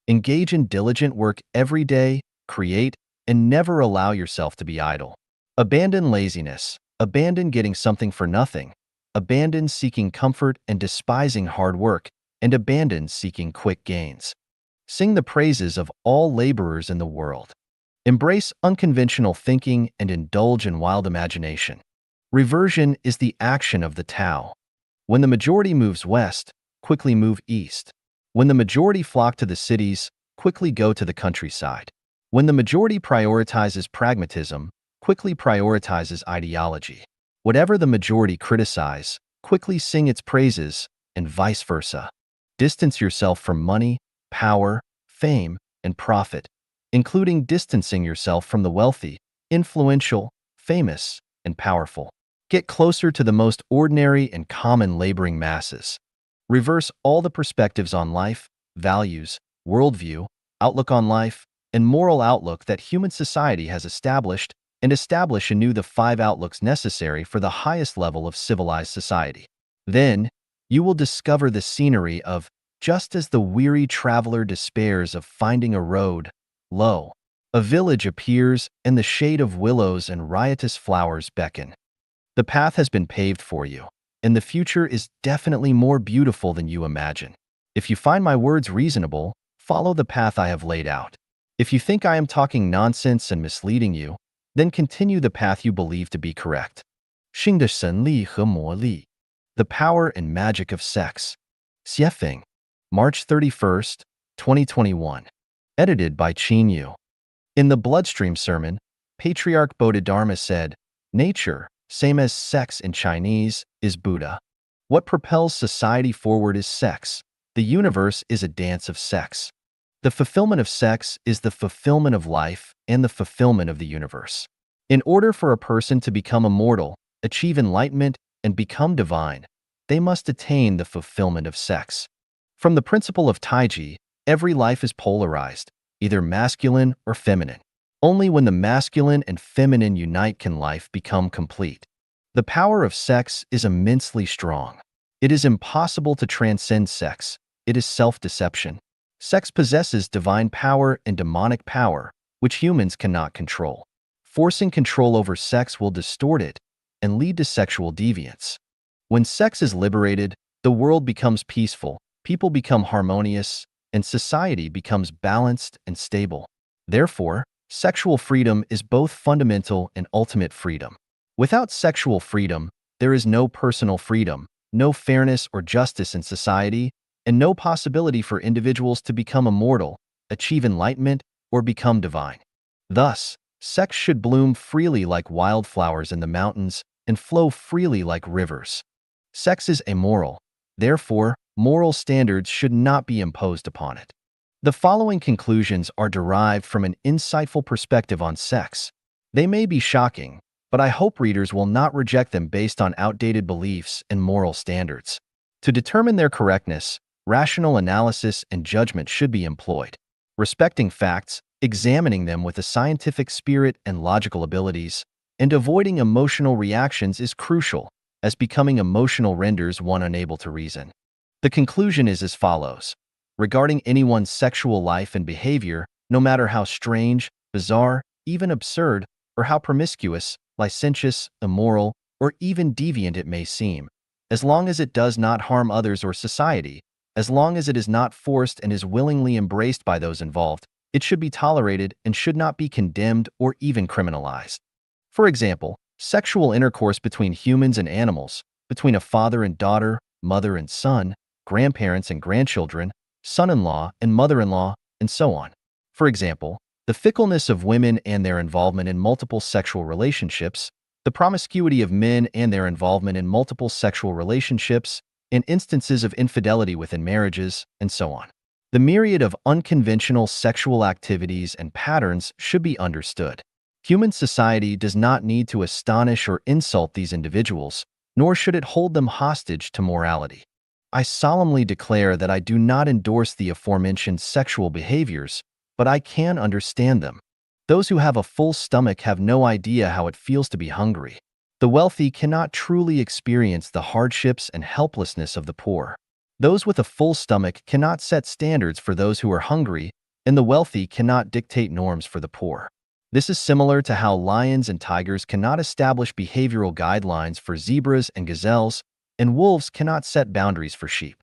Engage in diligent work every day, create, and never allow yourself to be idle. Abandon laziness. Abandon getting something for nothing. Abandon seeking comfort and despising hard work, and abandon seeking quick gains. Sing the praises of all laborers in the world. Embrace unconventional thinking and indulge in wild imagination. Reversion is the action of the Tao. When the majority moves west, quickly move east. When the majority flock to the cities, quickly go to the countryside. When the majority prioritizes pragmatism, quickly prioritizes ideology. Whatever the majority criticize, quickly sing its praises, and vice versa. Distance yourself from money, power, fame, and profit, including distancing yourself from the wealthy, influential, famous, and powerful. Get closer to the most ordinary and common laboring masses. Reverse all the perspectives on life, values, worldview, outlook on life, and moral outlook that human society has established, and establish anew the 5 outlooks necessary for the highest level of civilized society. Then, you will discover the scenery of, just as the weary traveler despairs of finding a road, lo, a village appears, and the shade of willows and riotous flowers beckon. The path has been paved for you, and the future is definitely more beautiful than you imagine. If you find my words reasonable, follow the path I have laid out. If you think I am talking nonsense and misleading you, then continue the path you believe to be correct. 性的神力和魔力, The Power and Magic of Sex. Xiefeng, March 31st, 2021. Edited by Qin Yu. In the Bloodstream Sermon, Patriarch Bodhidharma said, "Nature, same as sex in Chinese, is Buddha. What propels society forward is sex. The universe is a dance of sex. The fulfillment of sex is the fulfillment of life and the fulfillment of the universe. In order for a person to become immortal, achieve enlightenment, and become divine, they must attain the fulfillment of sex. From the principle of Taiji, every life is polarized, either masculine or feminine. Only when the masculine and feminine unite can life become complete. The power of sex is immensely strong. It is impossible to transcend sex. It is self-deception. Sex possesses divine power and demonic power, which humans cannot control. Forcing control over sex will distort it and lead to sexual deviance. When sex is liberated, the world becomes peaceful, people become harmonious, and society becomes balanced and stable. Therefore, sexual freedom is both fundamental and ultimate freedom. Without sexual freedom, there is no personal freedom, no fairness or justice in society, and no possibility for individuals to become immortal, achieve enlightenment, or become divine. Thus, sex should bloom freely like wildflowers in the mountains and flow freely like rivers. Sex is amoral. Therefore, moral standards should not be imposed upon it. The following conclusions are derived from an insightful perspective on sex. They may be shocking, but I hope readers will not reject them based on outdated beliefs and moral standards. To determine their correctness, rational analysis and judgment should be employed. Respecting facts, examining them with a scientific spirit and logical abilities, and avoiding emotional reactions is crucial, as becoming emotional renders one unable to reason. The conclusion is as follows. Regarding anyone's sexual life and behavior, no matter how strange, bizarre, even absurd, or how promiscuous, licentious, immoral, or even deviant it may seem, as long as it does not harm others or society, as long as it is not forced and is willingly embraced by those involved, it should be tolerated and should not be condemned or even criminalized. For example, sexual intercourse between humans and animals, between a father and daughter, mother and son, grandparents and grandchildren, son-in-law and mother-in-law, and so on. For example, the fickleness of women and their involvement in multiple sexual relationships, the promiscuity of men and their involvement in multiple sexual relationships, and instances of infidelity within marriages, and so on. The myriad of unconventional sexual activities and patterns should be understood. Human society does not need to astonish or insult these individuals, nor should it hold them hostage to morality. I solemnly declare that I do not endorse the aforementioned sexual behaviors, but I can understand them. Those who have a full stomach have no idea how it feels to be hungry. The wealthy cannot truly experience the hardships and helplessness of the poor. Those with a full stomach cannot set standards for those who are hungry, and the wealthy cannot dictate norms for the poor. This is similar to how lions and tigers cannot establish behavioral guidelines for zebras and gazelles, and wolves cannot set boundaries for sheep.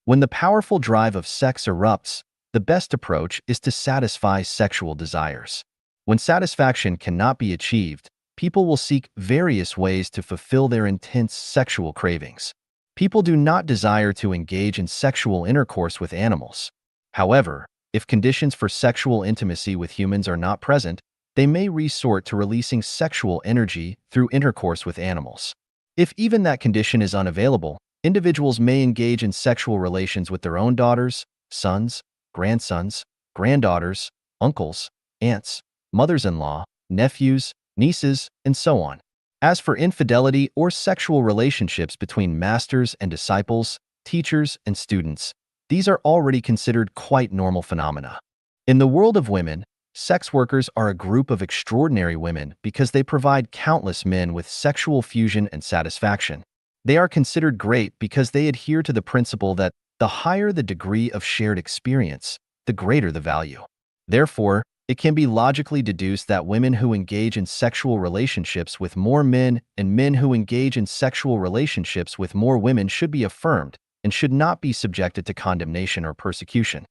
When the powerful drive of sex erupts, the best approach is to satisfy sexual desires. When satisfaction cannot be achieved, people will seek various ways to fulfill their intense sexual cravings. People do not desire to engage in sexual intercourse with animals. However, if conditions for sexual intimacy with humans are not present, they may resort to releasing sexual energy through intercourse with animals. If even that condition is unavailable, individuals may engage in sexual relations with their own daughters, sons, grandsons, granddaughters, uncles, aunts, mothers-in-law, nephews, nieces, and so on. As for infidelity or sexual relationships between masters and disciples, teachers and students, these are already considered quite normal phenomena. In the world of women, sex workers are a group of extraordinary women because they provide countless men with sexual fusion and satisfaction. They are considered great because they adhere to the principle that the higher the degree of shared experience, the greater the value. Therefore, it can be logically deduced that women who engage in sexual relationships with more men and men who engage in sexual relationships with more women should be affirmed and should not be subjected to condemnation or persecution.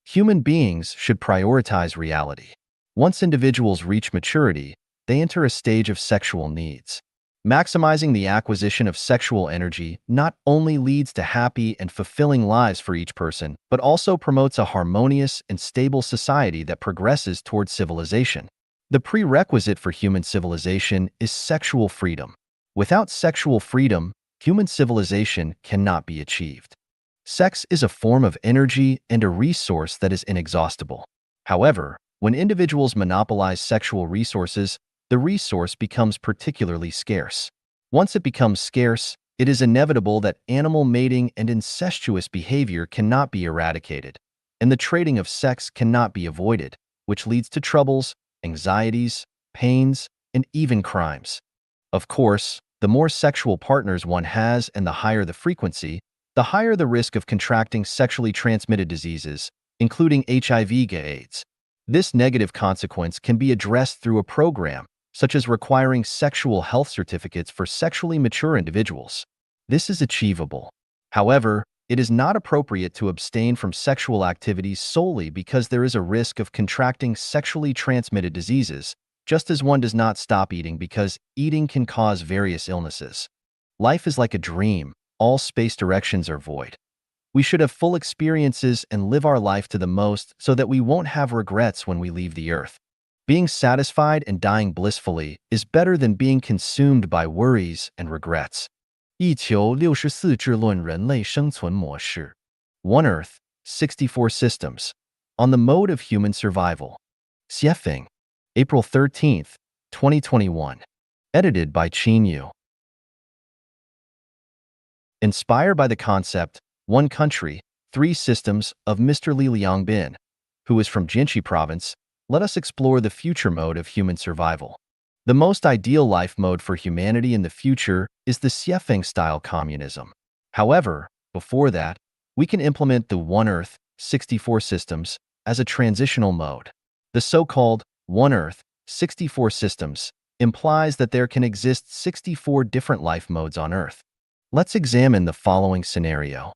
Human beings should prioritize reality. Once individuals reach maturity, they enter a stage of sexual needs. Maximizing the acquisition of sexual energy not only leads to happy and fulfilling lives for each person, but also promotes a harmonious and stable society that progresses toward civilization. The prerequisite for human civilization is sexual freedom. Without sexual freedom, human civilization cannot be achieved. Sex is a form of energy and a resource that is inexhaustible. However, when individuals monopolize sexual resources, the resource becomes particularly scarce. Once it becomes scarce, it is inevitable that animal mating and incestuous behavior cannot be eradicated, and the trading of sex cannot be avoided, which leads to troubles, anxieties, pains, and even crimes. Of course, the more sexual partners one has and the higher the frequency, the higher the risk of contracting sexually transmitted diseases, including HIV/AIDS. This negative consequence can be addressed through a program, such as requiring sexual health certificates for sexually mature individuals. This is achievable. However, it is not appropriate to abstain from sexual activities solely because there is a risk of contracting sexually transmitted diseases, just as one does not stop eating because eating can cause various illnesses. Life is like a dream. All space directions are void. We should have full experiences and live our life to the most so that we won't have regrets when we leave the earth. Being satisfied and dying blissfully is better than being consumed by worries and regrets. 一求64致论人类生存模式. One Earth, 64 Systems. On the Mode of Human Survival. Xiefeng. April 13th, 2021. Edited by Qin Yu. Inspired by the concept, One Country, Three Systems of Mr. Li Liangbin, who is from Jinshi Province, let us explore the future mode of human survival. The most ideal life mode for humanity in the future is the Xiefeng-style communism. However, before that, we can implement the One Earth, 64 Systems as a transitional mode. The so-called One Earth, 64 Systems implies that there can exist 64 different life modes on Earth. Let's examine the following scenario.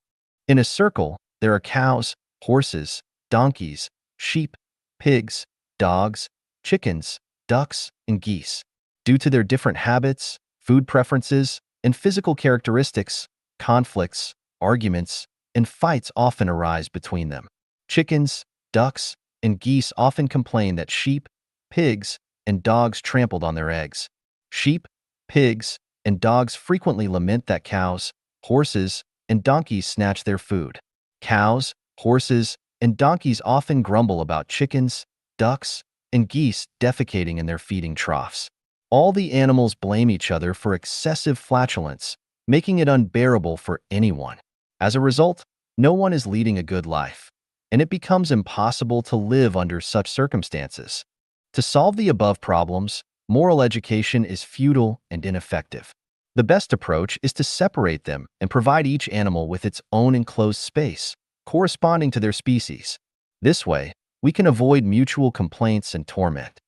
In a circle, there are cows, horses, donkeys, sheep, pigs, dogs, chickens, ducks, and geese. Due to their different habits, food preferences, and physical characteristics, conflicts, arguments, and fights often arise between them. Chickens, ducks, and geese often complain that sheep, pigs, and dogs trampled on their eggs. Sheep, pigs, and dogs frequently lament that cows, horses, and donkeys snatch their food. Cows, horses, and donkeys often grumble about chickens, ducks, and geese defecating in their feeding troughs. All the animals blame each other for excessive flatulence, making it unbearable for anyone. As a result, no one is leading a good life, and it becomes impossible to live under such circumstances. To solve the above problems, moral education is futile and ineffective. The best approach is to separate them and provide each animal with its own enclosed space, corresponding to their species. This way, we can avoid mutual complaints and torment.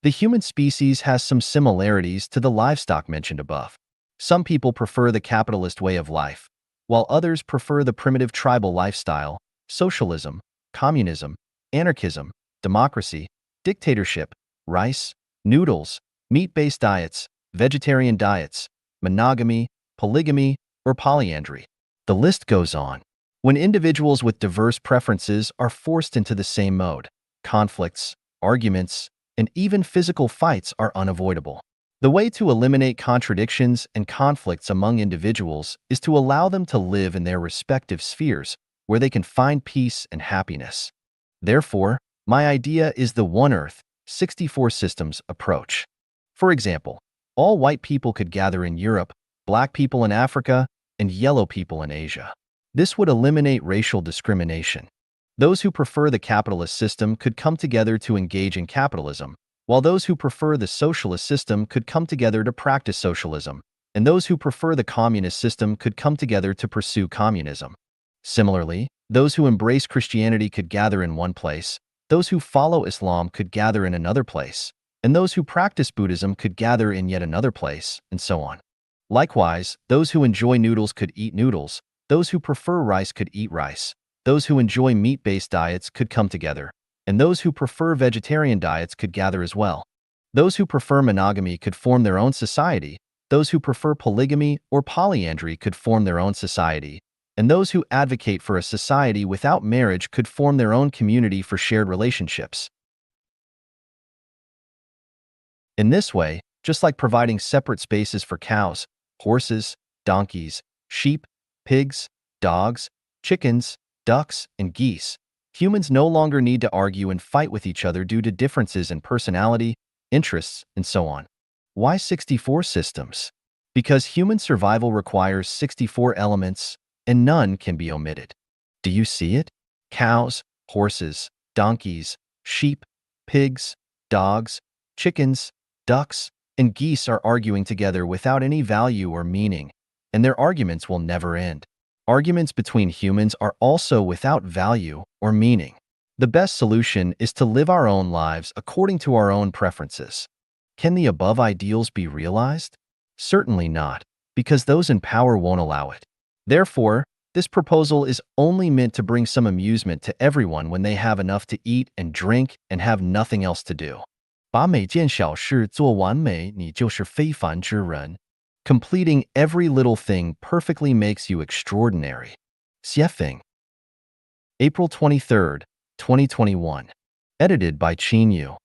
The human species has some similarities to the livestock mentioned above. Some people prefer the capitalist way of life, while others prefer the primitive tribal lifestyle, socialism, communism, anarchism, democracy, dictatorship, rice, noodles, meat-based diets, vegetarian diets, monogamy, polygamy, or polyandry. The list goes on. When individuals with diverse preferences are forced into the same mode, conflicts, arguments, and even physical fights are unavoidable. The way to eliminate contradictions and conflicts among individuals is to allow them to live in their respective spheres where they can find peace and happiness. Therefore, my idea is the One Earth, 64 Systems approach. For example, all white people could gather in Europe, black people in Africa, and yellow people in Asia. This would eliminate racial discrimination. Those who prefer the capitalist system could come together to engage in capitalism, while those who prefer the socialist system could come together to practice socialism, and those who prefer the communist system could come together to pursue communism. Similarly, those who embrace Christianity could gather in one place, those who follow Islam could gather in another place, and those who practice Buddhism could gather in yet another place, and so on. Likewise, those who enjoy noodles could eat noodles, those who prefer rice could eat rice, those who enjoy meat-based diets could come together, and those who prefer vegetarian diets could gather as well. Those who prefer monogamy could form their own society, those who prefer polygamy or polyandry could form their own society, and those who advocate for a society without marriage could form their own community for shared relationships. In this way, just like providing separate spaces for cows, horses, donkeys, sheep, pigs, dogs, chickens, ducks, and geese, humans no longer need to argue and fight with each other due to differences in personality, interests, and so on. Why 64 systems? Because human survival requires 64 elements, and none can be omitted. Do you see it? Cows, horses, donkeys, sheep, pigs, dogs, chickens, ducks, and geese are arguing together without any value or meaning, and their arguments will never end. Arguments between humans are also without value or meaning. The best solution is to live our own lives according to our own preferences. Can the above ideals be realized? Certainly not, because those in power won't allow it. Therefore, this proposal is only meant to bring some amusement to everyone when they have enough to eat and drink and have nothing else to do. 把每件小事做完美，你就是非凡之人。Completing every little thing perfectly makes you extraordinary. Xiefeng. April 23rd, 2021. Edited by Qin Yu.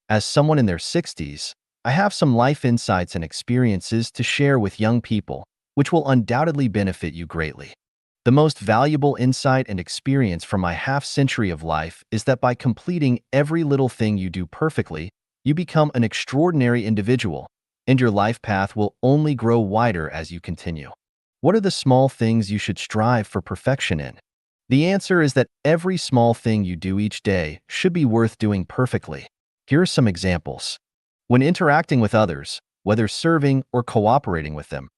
As someone in their 60s, I have some life insights and experiences to share with young people, which will undoubtedly benefit you greatly. The most valuable insight and experience from my half-century of life is that by completing every little thing you do perfectly, you become an extraordinary individual, and your life path will only grow wider as you continue. What are the small things you should strive for perfection in? The answer is that every small thing you do each day should be worth doing perfectly. Here are some examples. When interacting with others, whether serving or cooperating with them,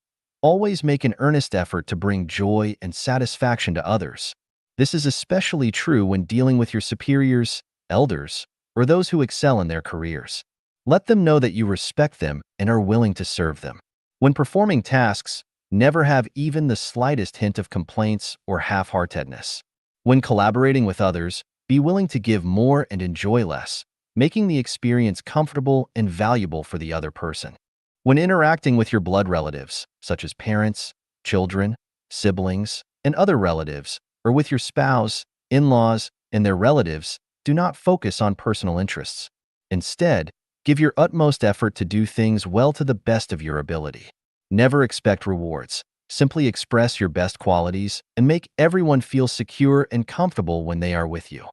always make an earnest effort to bring joy and satisfaction to others. This is especially true when dealing with your superiors, elders, or those who excel in their careers. Let them know that you respect them and are willing to serve them. When performing tasks, never have even the slightest hint of complaints or half-heartedness. When collaborating with others, be willing to give more and enjoy less, making the experience comfortable and valuable for the other person. When interacting with your blood relatives, such as parents, children, siblings, and other relatives, or with your spouse, in-laws, and their relatives, do not focus on personal interests. Instead, give your utmost effort to do things well to the best of your ability. Never expect rewards. Simply express your best qualities and make everyone feel secure and comfortable when they are with you.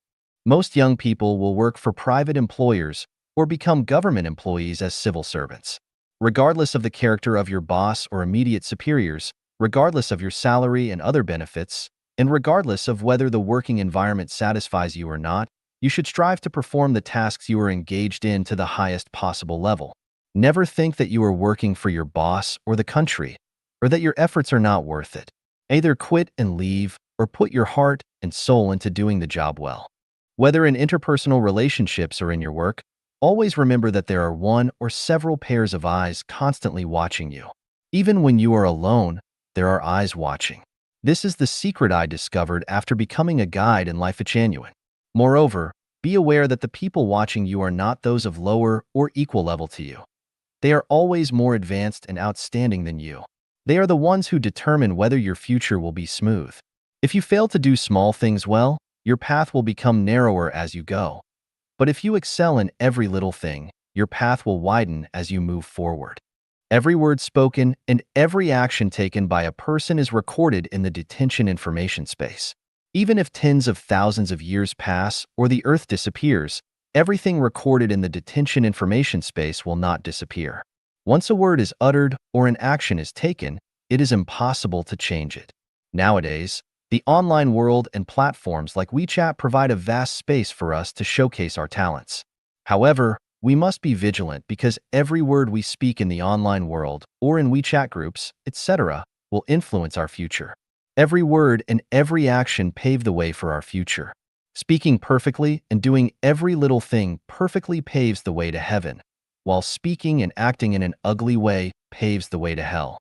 Most young people will work for private employers or become government employees as civil servants. Regardless of the character of your boss or immediate superiors, regardless of your salary and other benefits, and regardless of whether the working environment satisfies you or not, you should strive to perform the tasks you are engaged in to the highest possible level. Never think that you are working for your boss or the country, or that your efforts are not worth it. Either quit and leave, or put your heart and soul into doing the job well. Whether in interpersonal relationships or in your work, always remember that there are one or several pairs of eyes constantly watching you. Even when you are alone, there are eyes watching. This is the secret I discovered after becoming a guide in Life Genuine. Moreover, be aware that the people watching you are not those of lower or equal level to you. They are always more advanced and outstanding than you. They are the ones who determine whether your future will be smooth. If you fail to do small things well, your path will become narrower as you go. But if you excel in every little thing, your path will widen as you move forward. Every word spoken and every action taken by a person is recorded in the detention information space. Even if tens of thousands of years pass or the Earth disappears, everything recorded in the detention information space will not disappear. Once a word is uttered or an action is taken, it is impossible to change it. Nowadays, the online world and platforms like WeChat provide a vast space for us to showcase our talents. However, we must be vigilant because every word we speak in the online world or in WeChat groups, etc., will influence our future. Every word and every action pave the way for our future. Speaking perfectly and doing every little thing perfectly paves the way to heaven, while speaking and acting in an ugly way paves the way to hell.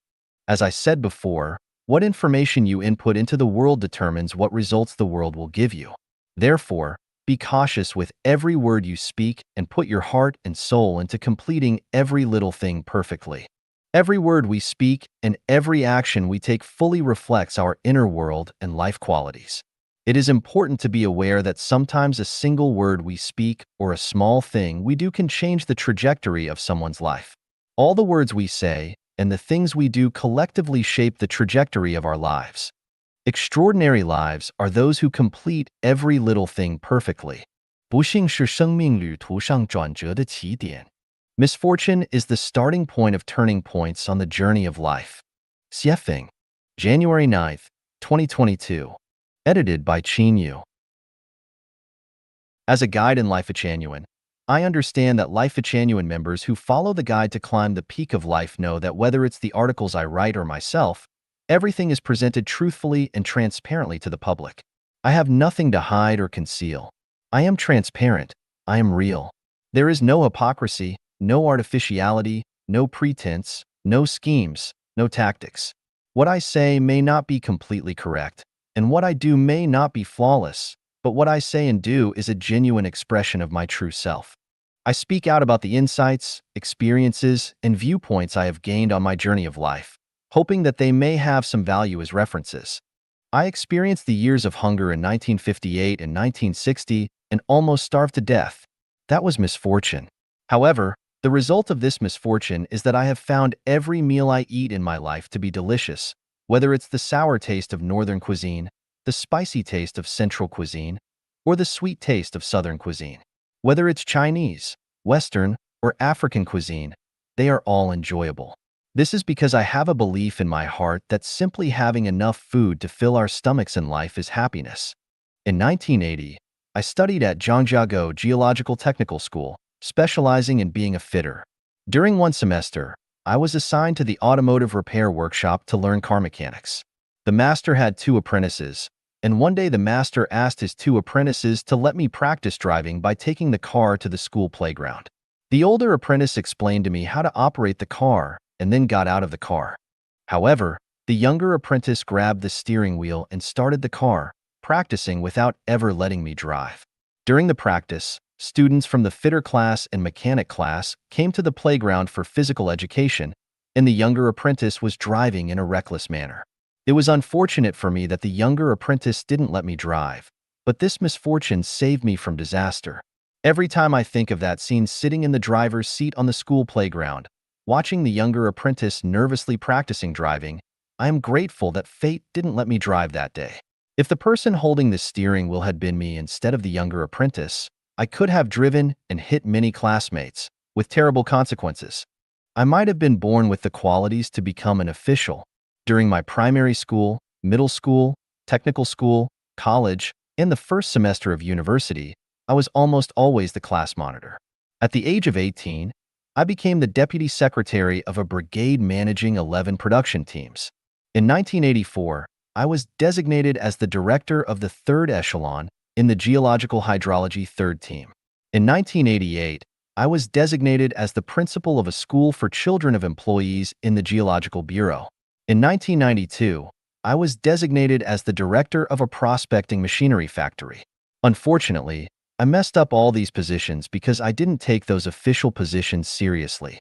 As I said before, what information you input into the world determines what results the world will give you. Therefore, be cautious with every word you speak and put your heart and soul into completing every little thing perfectly. Every word we speak and every action we take fully reflects our inner world and life qualities. It is important to be aware that sometimes a single word we speak or a small thing we do can change the trajectory of someone's life. All the words we say and the things we do collectively shape the trajectory of our lives. Extraordinary lives are those who complete every little thing perfectly. 不幸是生命旅途上转折的起点. Misfortune is the starting point of turning points on the journey of life. Xiefeng. January 9th, 2022. Edited by Qin Yu. As a guide in Life Genuine, I understand that Life Genuine members who follow the guide to climb the peak of life know that whether it's the articles I write or myself, everything is presented truthfully and transparently to the public. I have nothing to hide or conceal. I am transparent. I am real. There is no hypocrisy, no artificiality, no pretense, no schemes, no tactics. What I say may not be completely correct, and what I do may not be flawless, but what I say and do is a genuine expression of my true self. I speak out about the insights, experiences, and viewpoints I have gained on my journey of life, hoping that they may have some value as references. I experienced the years of hunger in 1958 and 1960 and almost starved to death. That was misfortune. However, the result of this misfortune is that I have found every meal I eat in my life to be delicious, whether it's the sour taste of Northern cuisine, the spicy taste of Central cuisine, or the sweet taste of Southern cuisine. Whether it's Chinese, Western, or African cuisine, they are all enjoyable. This is because I have a belief in my heart that simply having enough food to fill our stomachs in life is happiness. In 1980, I studied at Zhangjiago Geological Technical School, specializing in being a fitter. During one semester, I was assigned to the automotive repair workshop to learn car mechanics. The master had 2 apprentices, and one day the master asked his 2 apprentices to let me practice driving by taking the car to the school playground. The older apprentice explained to me how to operate the car and then got out of the car. However, the younger apprentice grabbed the steering wheel and started the car, practicing without ever letting me drive. During the practice, students from the fitter class and mechanic class came to the playground for physical education, and the younger apprentice was driving in a reckless manner. It was unfortunate for me that the younger apprentice didn't let me drive, but this misfortune saved me from disaster. Every time I think of that scene sitting in the driver's seat on the school playground, watching the younger apprentice nervously practicing driving, I am grateful that fate didn't let me drive that day. If the person holding the steering wheel had been me instead of the younger apprentice, I could have driven and hit many classmates, with terrible consequences. I might have been born with the qualities to become an official. During my primary school, middle school, technical school, college, and the first semester of university, I was almost always the class monitor. At the age of 18, I became the deputy secretary of a brigade managing 11 production teams. In 1984, I was designated as the director of the 3rd echelon in the geological hydrology 3rd team. In 1988, I was designated as the principal of a school for children of employees in the Geological Bureau. In 1992, I was designated as the director of a prospecting machinery factory. Unfortunately, I messed up all these positions because I didn't take those official positions seriously.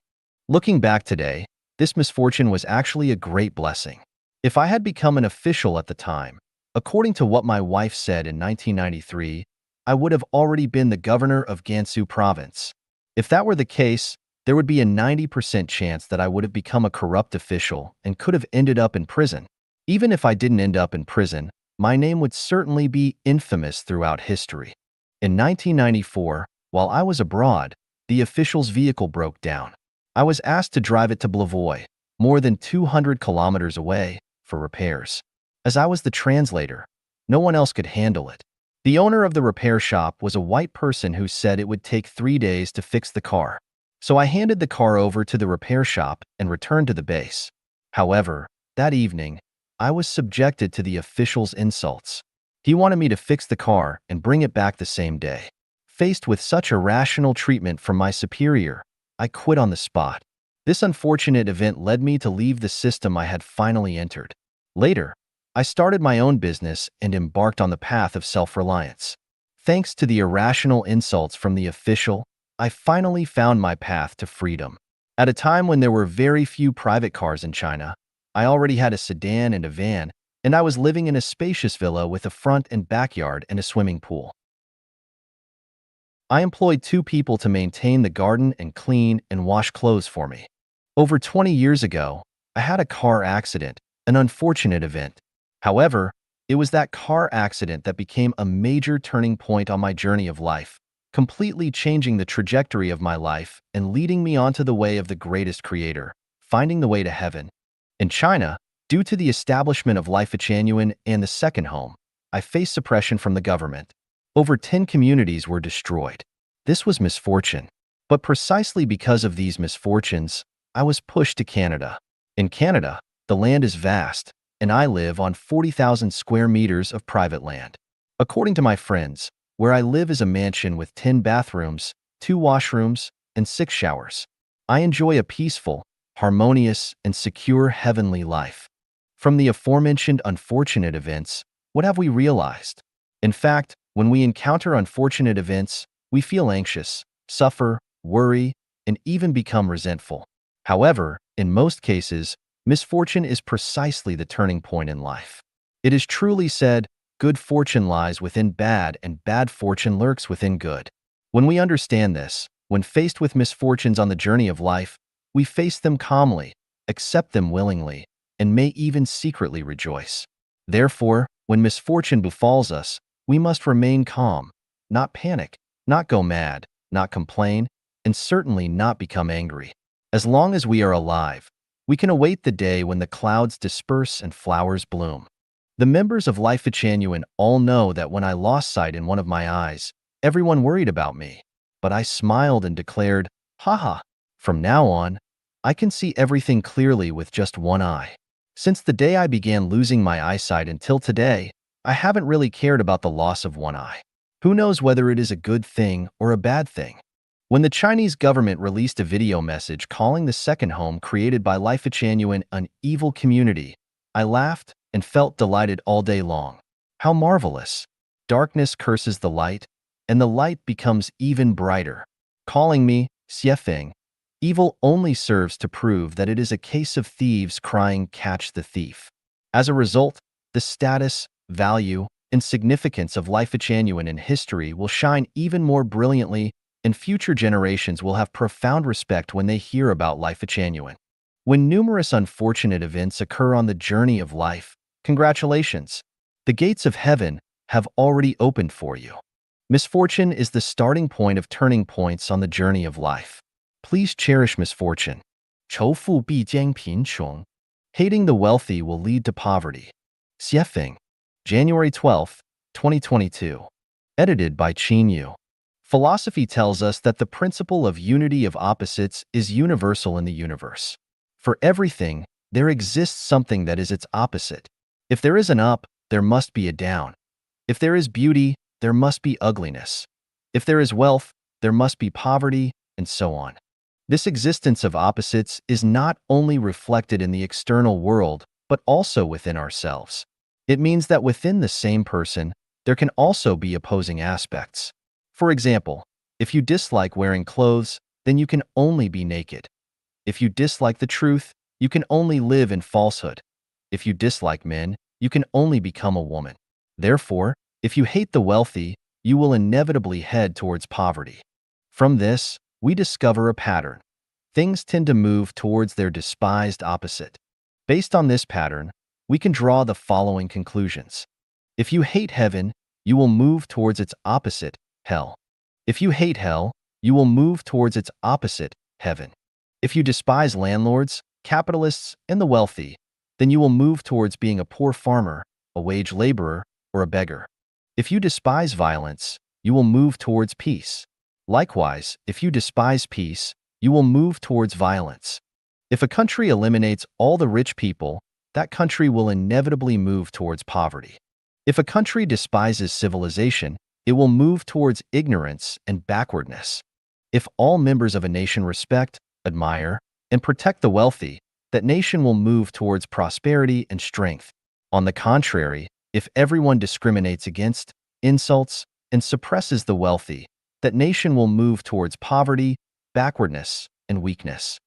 Looking back today, this misfortune was actually a great blessing. If I had become an official at the time, according to what my wife said in 1993, I would have already been the governor of Gansu province. If that were the case, there would be a 90% chance that I would have become a corrupt official and could have ended up in prison. Even if I didn't end up in prison, my name would certainly be infamous throughout history. In 1994, while I was abroad, the official's vehicle broke down. I was asked to drive it to Blavoy, more than 200 kilometers away, for repairs. As I was the translator, no one else could handle it. The owner of the repair shop was a white person who said it would take 3 days to fix the car. So I handed the car over to the repair shop and returned to the base. However, that evening, I was subjected to the official's insults. He wanted me to fix the car and bring it back the same day. Faced with such irrational treatment from my superior, I quit on the spot. This unfortunate event led me to leave the system I had finally entered. Later, I started my own business and embarked on the path of self-reliance. Thanks to the irrational insults from the official, I finally found my path to freedom. At a time when there were very few private cars in China, I already had a sedan and a van, and I was living in a spacious villa with a front and backyard and a swimming pool. I employed 2 people to maintain the garden and clean and wash clothes for me. Over 20 years ago, I had a car accident, an unfortunate event. However, it was that car accident that became a major turning point on my journey of life, completely changing the trajectory of my life and leading me onto the way of the greatest creator, finding the way to heaven. In China, due to the establishment of Life Genuine and the Second Home, I faced suppression from the government. Over 10 communities were destroyed. This was misfortune. But precisely because of these misfortunes, I was pushed to Canada. In Canada, the land is vast, and I live on 40,000 square meters of private land. According to my friends, where I live is a mansion with 10 bathrooms, 2 washrooms, and 6 showers. I enjoy a peaceful, harmonious, and secure heavenly life. From the aforementioned unfortunate events, what have we realized? In fact, when we encounter unfortunate events, we feel anxious, suffer, worry, and even become resentful. However, in most cases, misfortune is precisely the turning point in life. It is truly said, good fortune lies within bad and bad fortune lurks within good. When we understand this, when faced with misfortunes on the journey of life, we face them calmly, accept them willingly, and may even secretly rejoice. Therefore, when misfortune befalls us, we must remain calm, not panic, not go mad, not complain, and certainly not become angry. As long as we are alive, we can await the day when the clouds disperse and flowers bloom. The members of Life Genuine all know that when I lost sight in one of my eyes, everyone worried about me. But I smiled and declared, haha, from now on, I can see everything clearly with just one eye. Since the day I began losing my eyesight until today, I haven't really cared about the loss of one eye. Who knows whether it is a good thing or a bad thing? When the Chinese government released a video message calling the second home created by Life Genuine an evil community, I laughed and felt delighted all day long. How marvelous! Darkness curses the light, and the light becomes even brighter. Calling me Xiefeng, evil only serves to prove that it is a case of thieves crying, "Catch the thief." As a result, the status, value, and significance of Life Genuine in history will shine even more brilliantly, and future generations will have profound respect when they hear about Life Genuine. When numerous unfortunate events occur on the journey of life, congratulations! The gates of heaven have already opened for you. Misfortune is the starting point of turning points on the journey of life. Please cherish misfortune. 仇富必将贫穷. Hating the wealthy will lead to poverty. Xiefeng, January 12, 2022. Edited by Qin Yu. Philosophy tells us that the principle of unity of opposites is universal in the universe. For everything, there exists something that is its opposite. If there is an up, there must be a down. If there is beauty, there must be ugliness. If there is wealth, there must be poverty, and so on. This existence of opposites is not only reflected in the external world, but also within ourselves. It means that within the same person, there can also be opposing aspects. For example, if you dislike wearing clothes, then you can only be naked. If you dislike the truth, you can only live in falsehood. If you dislike men, you can only become a woman. Therefore, if you hate the wealthy, you will inevitably head towards poverty. From this, we discover a pattern. Things tend to move towards their despised opposite. Based on this pattern, we can draw the following conclusions. If you hate heaven, you will move towards its opposite, hell. If you hate hell, you will move towards its opposite, heaven. If you despise landlords, capitalists, and the wealthy, then you will move towards being a poor farmer, a wage laborer, or a beggar. If you despise violence, you will move towards peace. Likewise, if you despise peace, you will move towards violence. If a country eliminates all the rich people, that country will inevitably move towards poverty. If a country despises civilization, it will move towards ignorance and backwardness. If all members of a nation respect, admire, and protect the wealthy, that nation will move towards prosperity and strength. On the contrary, if everyone discriminates against, insults, and suppresses the wealthy, that nation will move towards poverty, backwardness, and weakness.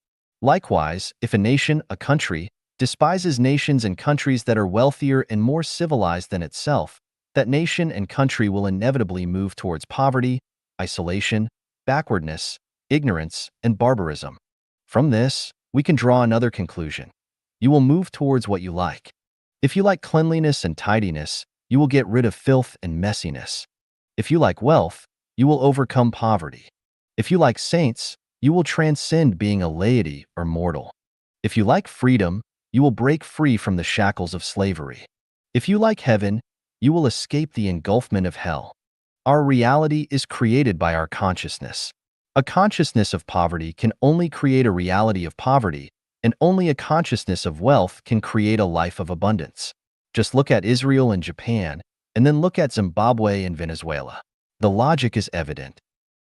Likewise, if a nation, a country, despises nations and countries that are wealthier and more civilized than itself, that nation and country will inevitably move towards poverty, isolation, backwardness, ignorance, and barbarism. From this, we can draw another conclusion. You will move towards what you like. If you like cleanliness and tidiness, you will get rid of filth and messiness. If you like wealth, you will overcome poverty. If you like saints, you will transcend being a laity or mortal. If you like freedom, you will break free from the shackles of slavery. If you like heaven, you will escape the engulfment of hell. Our reality is created by our consciousness. A consciousness of poverty can only create a reality of poverty, and only a consciousness of wealth can create a life of abundance. Just look at Israel and Japan, and then look at Zimbabwe and Venezuela. The logic is evident.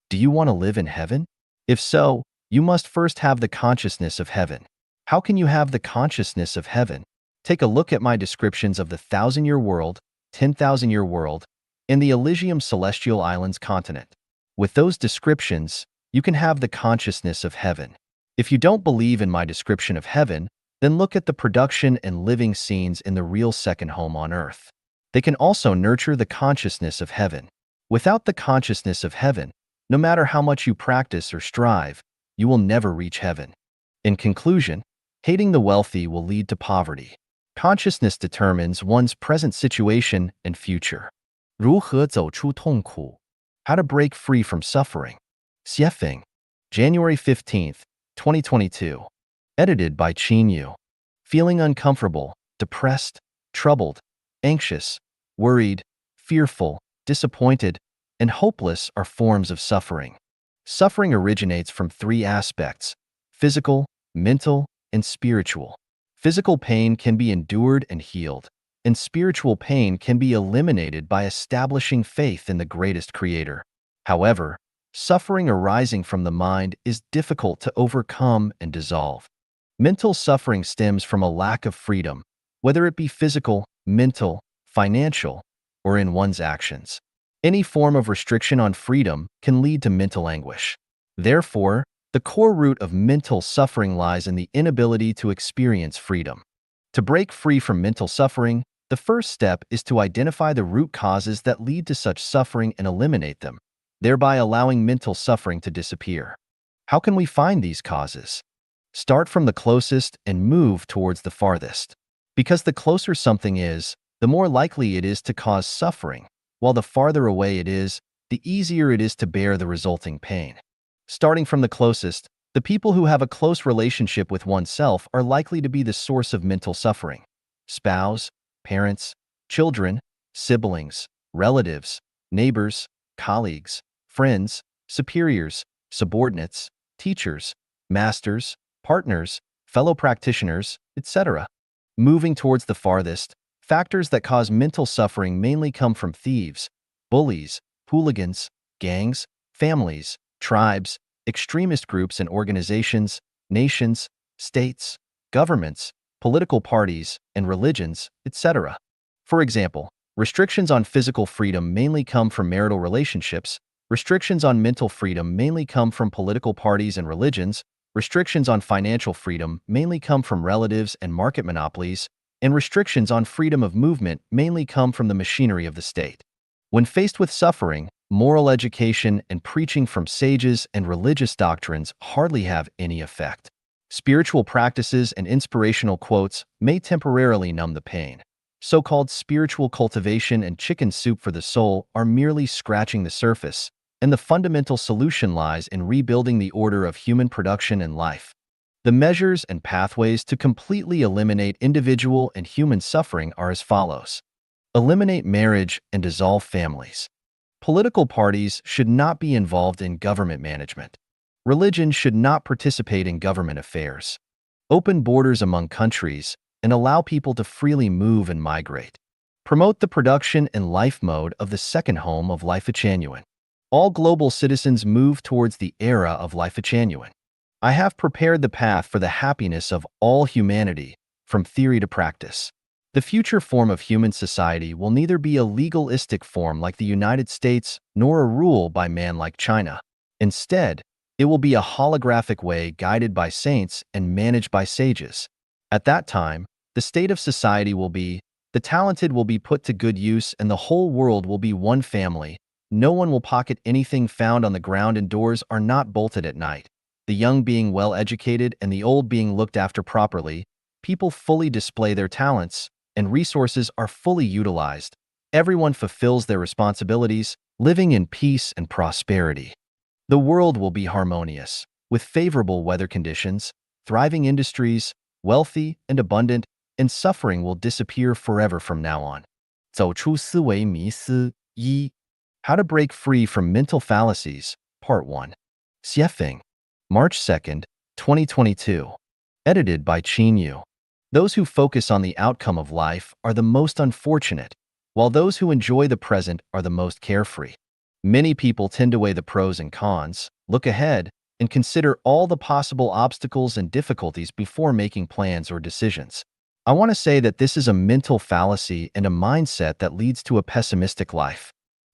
Do you want to live in heaven? If so, you must first have the consciousness of heaven. How can you have the consciousness of heaven? Take a look at my descriptions of the 1,000-year world, 10,000-year world, and the Elysium Celestial Islands continent. With those descriptions, You can have the consciousness of heaven. If you don't believe in my description of heaven, then look at the production and living scenes in the real second home on earth. They can also nurture the consciousness of heaven. Without the consciousness of heaven, no matter how much you practice or strive, you will never reach heaven. In conclusion, hating the wealthy will lead to poverty. Consciousness determines one's present situation and future. 如何走出痛苦? How to break free from suffering. Xiefeng, January 15th, 2022. Edited by Qin Yu. Feeling uncomfortable, depressed, troubled, anxious, worried, fearful, disappointed, and hopeless are forms of suffering. Suffering originates from three aspects: physical, mental, and spiritual. Physical pain can be endured and healed, and spiritual pain can be eliminated by establishing faith in the greatest creator. However, suffering arising from the mind is difficult to overcome and dissolve. Mental suffering stems from a lack of freedom, whether it be physical, mental, financial, or in one's actions. Any form of restriction on freedom can lead to mental anguish. Therefore, the core root of mental suffering lies in the inability to experience freedom. To break free from mental suffering, the first step is to identify the root causes that lead to such suffering and eliminate them, thereby allowing mental suffering to disappear. How can we find these causes? Start from the closest and move towards the farthest. Because the closer something is, the more likely it is to cause suffering, while the farther away it is, the easier it is to bear the resulting pain. Starting from the closest, the people who have a close relationship with oneself are likely to be the source of mental suffering. Spouse, parents, children, siblings, relatives, neighbors, colleagues, friends, superiors, subordinates, teachers, masters, partners, fellow practitioners, etc. Moving towards the farthest, factors that cause mental suffering mainly come from thieves, bullies, hooligans, gangs, families, tribes, extremist groups and organizations, nations, states, governments, political parties, and religions, etc. For example, restrictions on physical freedom mainly come from marital relationships, restrictions on mental freedom mainly come from political parties and religions, restrictions on financial freedom mainly come from relatives and market monopolies, and restrictions on freedom of movement mainly come from the machinery of the state. When faced with suffering, moral education and preaching from sages and religious doctrines hardly have any effect. Spiritual practices and inspirational quotes may temporarily numb the pain. So-called spiritual cultivation and chicken soup for the soul are merely scratching the surface, and the fundamental solution lies in rebuilding the order of human production and life. The measures and pathways to completely eliminate individual and human suffering are as follows. Eliminate marriage and dissolve families. Political parties should not be involved in government management. Religion should not participate in government affairs. Open borders among countries and allow people to freely move and migrate. Promote the production and life mode of the second home of Life Genuine. All global citizens move towards the era of Life Genuine. I have prepared the path for the happiness of all humanity, from theory to practice. The future form of human society will neither be a legalistic form like the United States nor a rule by man like China. Instead, it will be a holographic way guided by saints and managed by sages. At that time, the state of society will be, the talented will be put to good use and the whole world will be one family. No one will pocket anything found on the ground and doors are not bolted at night. The young being well educated and the old being looked after properly, people fully display their talents, and resources are fully utilized. Everyone fulfills their responsibilities, living in peace and prosperity. The world will be harmonious, with favorable weather conditions, thriving industries, wealthy and abundant, and suffering will disappear forever from now on. 走出思维迷思 1. How to break free from mental fallacies, Part 1. Xiefeng, March 2nd, 2022. Edited by Qin Yu. Those who focus on the outcome of life are the most unfortunate, while those who enjoy the present are the most carefree. Many people tend to weigh the pros and cons, look ahead, and consider all the possible obstacles and difficulties before making plans or decisions. I want to say that this is a mental fallacy and a mindset that leads to a pessimistic life.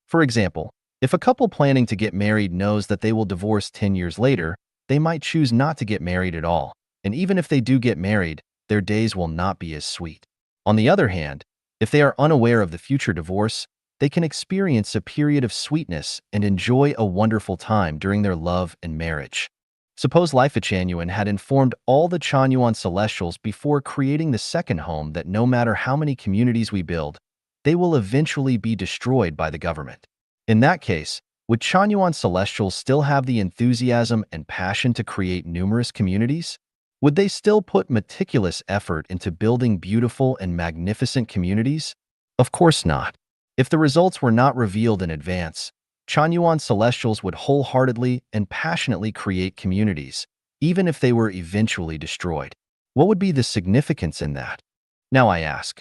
For example, If a couple planning to get married knows that they will divorce 10 years later, they might choose not to get married at all, and even if they do get married, their days will not be as sweet. On the other hand, if they are unaware of the future divorce, they can experience a period of sweetness and enjoy a wonderful time during their love and marriage. Suppose Life Changyuan had informed all the Chanyuan Celestials before creating the second home that no matter how many communities we build, they will eventually be destroyed by the government. In that case, would Chanyuan Celestials still have the enthusiasm and passion to create numerous communities? Would they still put meticulous effort into building beautiful and magnificent communities? Of course not. If the results were not revealed in advance, Chanyuan Celestials would wholeheartedly and passionately create communities, even if they were eventually destroyed. What would be the significance in that? Now I ask,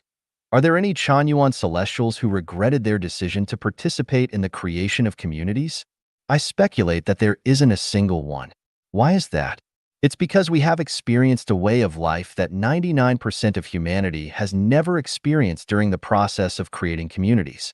are there any Chanyuan Celestials who regretted their decision to participate in the creation of communities? I speculate that there isn't a single one. Why is that? It's because we have experienced a way of life that 99% of humanity has never experienced during the process of creating communities.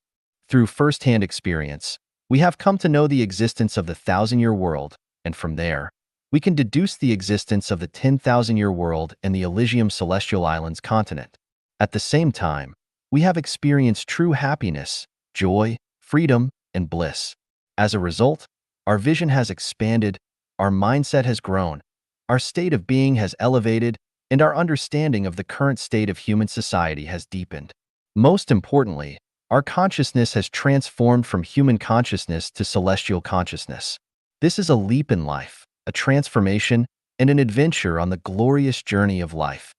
Through first-hand experience, we have come to know the existence of the 1,000-year world, and from there, we can deduce the existence of the 10,000-year world and the Elysium Celestial Islands continent. At the same time, we have experienced true happiness, joy, freedom, and bliss. As a result, our vision has expanded, our mindset has grown, our state of being has elevated, and our understanding of the current state of human society has deepened. Most importantly, our consciousness has transformed from human consciousness to celestial consciousness. This is a leap in life, a transformation, and an adventure on the glorious journey of life.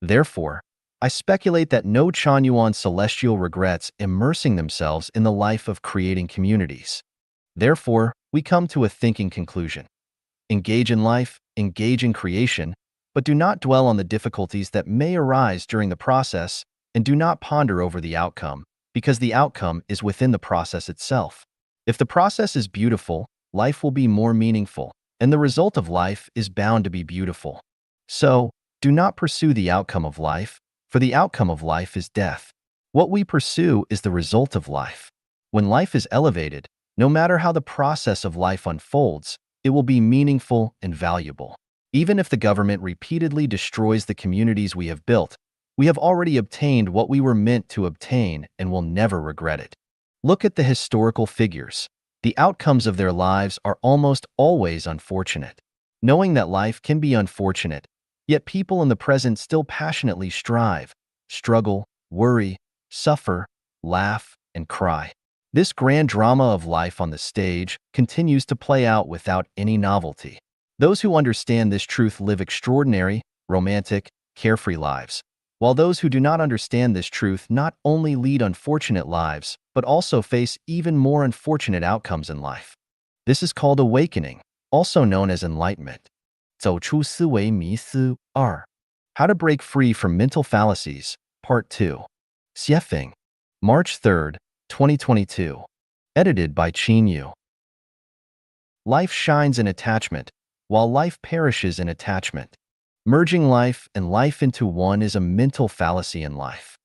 Therefore, I speculate that no Chanyuan Celestial regrets immersing themselves in the life of creating communities. Therefore, we come to a thinking conclusion. Engage in life, engage in creation, but do not dwell on the difficulties that may arise during the process, and do not ponder over the outcome, because the outcome is within the process itself. If the process is beautiful, life will be more meaningful, and the result of life is bound to be beautiful. So, do not pursue the outcome of life, for the outcome of life is death. What we pursue is the result of life. When life is elevated, no matter how the process of life unfolds, it will be meaningful and valuable. Even if the government repeatedly destroys the communities we have built, we have already obtained what we were meant to obtain and will never regret it. Look at the historical figures. The outcomes of their lives are almost always unfortunate. Knowing that life can be unfortunate, yet people in the present still passionately strive, struggle, worry, suffer, laugh, and cry. This grand drama of life on the stage continues to play out without any novelty. Those who understand this truth live extraordinary, romantic, carefree lives, while those who do not understand this truth not only lead unfortunate lives, but also face even more unfortunate outcomes in life. This is called awakening, also known as enlightenment. 走出思维迷思2. How to break free from mental fallacies, Part 2. Xiefeng, March 3, 2022. Edited by Qin Yu. Life shines in attachment, while life perishes in attachment. Merging life and life into one is a mental fallacy in life.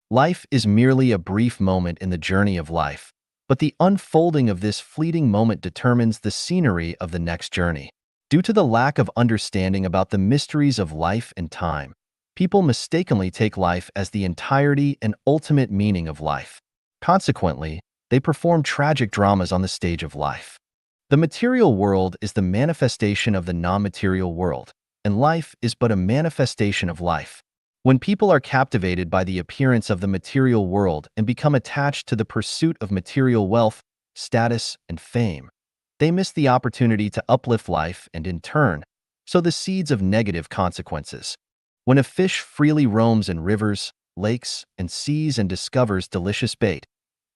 Life is merely a brief moment in the journey of life, but the unfolding of this fleeting moment determines the scenery of the next journey. Due to the lack of understanding about the mysteries of life and time, people mistakenly take life as the entirety and ultimate meaning of life. Consequently, they perform tragic dramas on the stage of life. The material world is the manifestation of the non-material world, and life is but a manifestation of life. When people are captivated by the appearance of the material world and become attached to the pursuit of material wealth, status, and fame, they miss the opportunity to uplift life and, in turn, sow the seeds of negative consequences. When a fish freely roams in rivers, lakes, and seas and discovers delicious bait,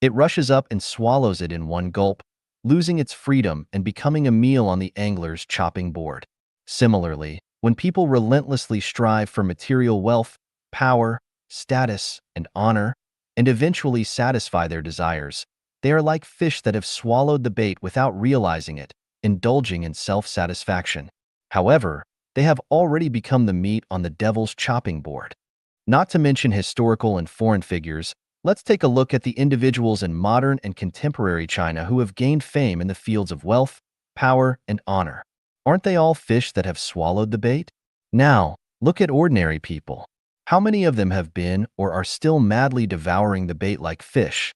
it rushes up and swallows it in one gulp, losing its freedom and becoming a meal on the angler's chopping board. Similarly, when people relentlessly strive for material wealth, power, status, and honor, and eventually satisfy their desires, they are like fish that have swallowed the bait without realizing it, indulging in self-satisfaction. However, they have already become the meat on the devil's chopping board. Not to mention historical and foreign figures, Let's take a look at the individuals in modern and contemporary China who have gained fame in the fields of wealth, power, and honor. Aren't they all fish that have swallowed the bait? Now, look at ordinary people. How many of them have been or are still madly devouring the bait like fish?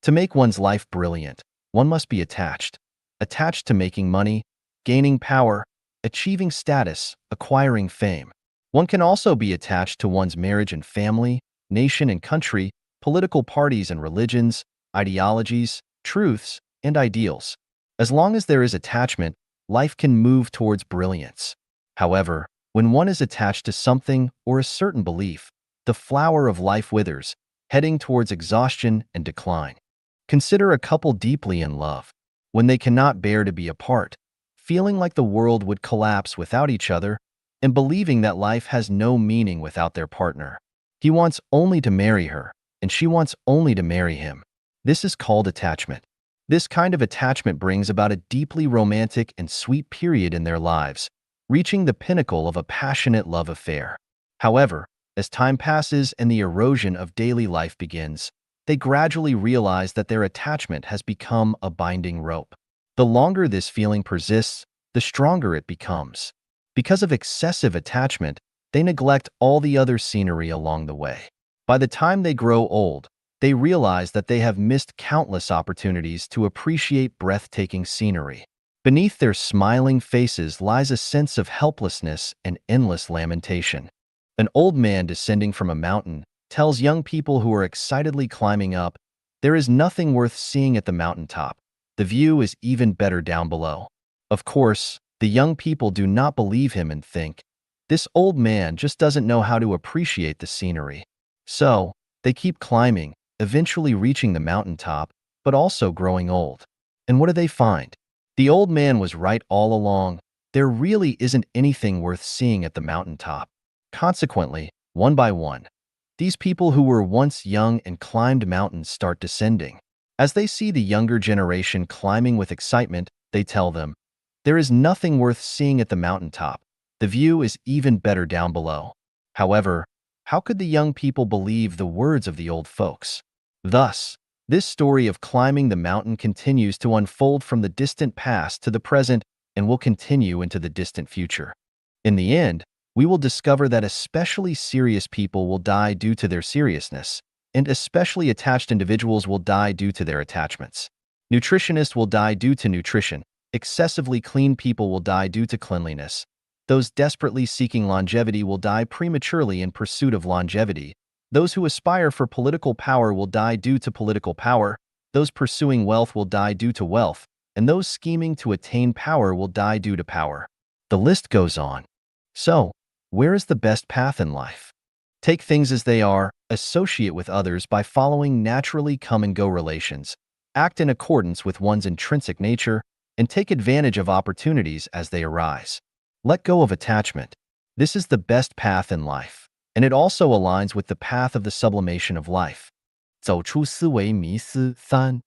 To make one's life brilliant, one must be attached. Attached to making money, gaining power, achieving status, acquiring fame. One can also be attached to one's marriage and family, nation and country, political parties and religions, ideologies, truths, and ideals. As long as there is attachment, life can move towards brilliance. However, when one is attached to something or a certain belief, the flower of life withers, heading towards exhaustion and decline. Consider a couple deeply in love. When they cannot bear to be apart, feeling like the world would collapse without each other, and believing that life has no meaning without their partner. He wants only to marry her, and she wants only to marry him. This is called attachment. This kind of attachment brings about a deeply romantic and sweet period in their lives, reaching the pinnacle of a passionate love affair. However, as time passes and the erosion of daily life begins, they gradually realize that their attachment has become a binding rope. The longer this feeling persists, the stronger it becomes. Because of excessive attachment, they neglect all the other scenery along the way. By the time they grow old, they realize that they have missed countless opportunities to appreciate breathtaking scenery. Beneath their smiling faces lies a sense of helplessness and endless lamentation. An old man descending from a mountain tells young people who are excitedly climbing up, "There is nothing worth seeing at the mountaintop. The view is even better down below." Of course, the young people do not believe him and think, "This old man just doesn't know how to appreciate the scenery." So, they keep climbing, eventually reaching the mountaintop, but also growing old. And what do they find? The old man was right all along. There really isn't anything worth seeing at the mountaintop. Consequently, one by one, these people who were once young and climbed mountains start descending. As they see the younger generation climbing with excitement, they tell them, "There is nothing worth seeing at the mountaintop. The view is even better down below." However, how could the young people believe the words of the old folks? Thus, this story of climbing the mountain continues to unfold from the distant past to the present and will continue into the distant future. In the end, we will discover that especially serious people will die due to their seriousness, and especially attached individuals will die due to their attachments. Nutritionists will die due to nutrition. Excessively clean people will die due to cleanliness. Those desperately seeking longevity will die prematurely in pursuit of longevity. Those who aspire for political power will die due to political power. Those pursuing wealth will die due to wealth. And those scheming to attain power will die due to power. The list goes on. So, where is the best path in life? Take things as they are, associate with others by following naturally come-and-go relations, act in accordance with one's intrinsic nature, and take advantage of opportunities as they arise. Let go of attachment. This is the best path in life, and it also aligns with the path of the sublimation of life. 走出思维迷思3.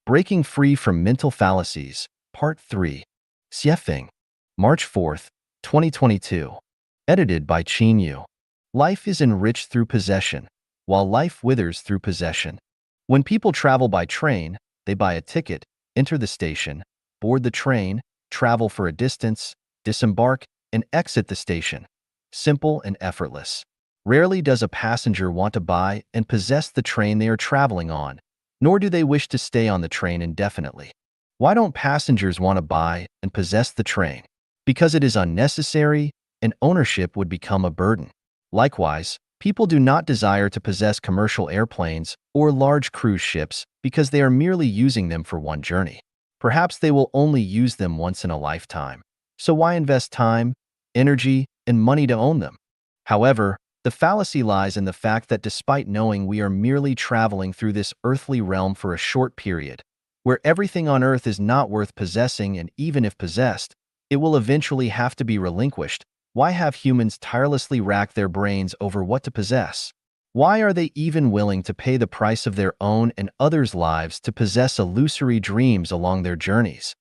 Breaking Free from Mental Fallacies, Part 3. Xiefeng, March 4th, 2022. Edited by Qin Yu. Life is enriched through possession, while life withers through possession. When people travel by train, they buy a ticket, enter the station, board the train, travel for a distance, disembark, and exit the station. Simple and effortless. Rarely does a passenger want to buy and possess the train they are traveling on, nor do they wish to stay on the train indefinitely. Why don't passengers want to buy and possess the train? Because it is unnecessary, and ownership would become a burden. Likewise, people do not desire to possess commercial airplanes or large cruise ships because they are merely using them for one journey. Perhaps they will only use them once in a lifetime. So why invest time, energy, and money to own them? However, the fallacy lies in the fact that despite knowing we are merely traveling through this earthly realm for a short period, where everything on earth is not worth possessing, and even if possessed, it will eventually have to be relinquished, why have humans tirelessly racked their brains over what to possess? Why are they even willing to pay the price of their own and others' lives to possess illusory dreams along their journeys?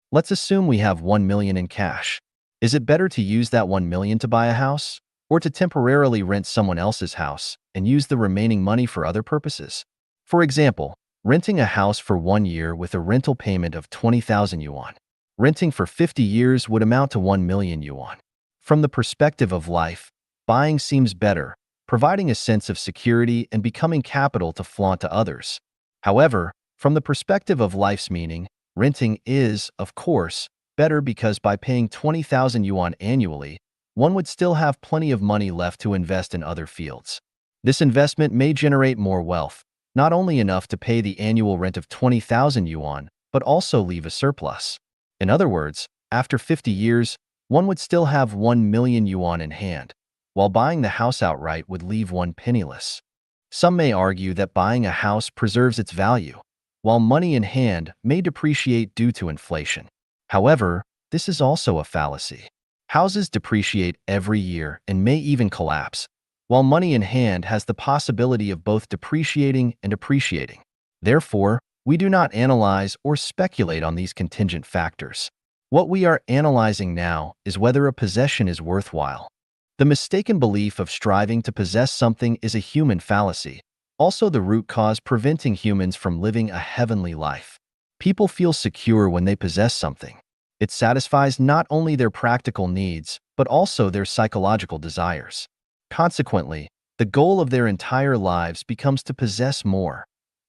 Let's assume we have 1 million in cash. Is it better to use that 1 million to buy a house, or to temporarily rent someone else's house and use the remaining money for other purposes? For example, renting a house for 1 year with a rental payment of 20,000 yuan. Renting for 50 years would amount to 1 million yuan. From the perspective of life, buying seems better, providing a sense of security and becoming capital to flaunt to others. However, from the perspective of life's meaning, renting is, of course, better because by paying 20,000 yuan annually, one would still have plenty of money left to invest in other fields. This investment may generate more wealth, not only enough to pay the annual rent of 20,000 yuan, but also leave a surplus. In other words, after 50 years, one would still have 1 million yuan in hand, while buying the house outright would leave one penniless. Some may argue that buying a house preserves its value, while money in hand may depreciate due to inflation. However, this is also a fallacy. Houses depreciate every year and may even collapse, while money in hand has the possibility of both depreciating and appreciating. Therefore, we do not analyze or speculate on these contingent factors. What we are analyzing now is whether a possession is worthwhile. The mistaken belief of striving to possess something is a human fallacy, also the root cause preventing humans from living a heavenly life. People feel secure when they possess something. It satisfies not only their practical needs, but also their psychological desires. Consequently, the goal of their entire lives becomes to possess more: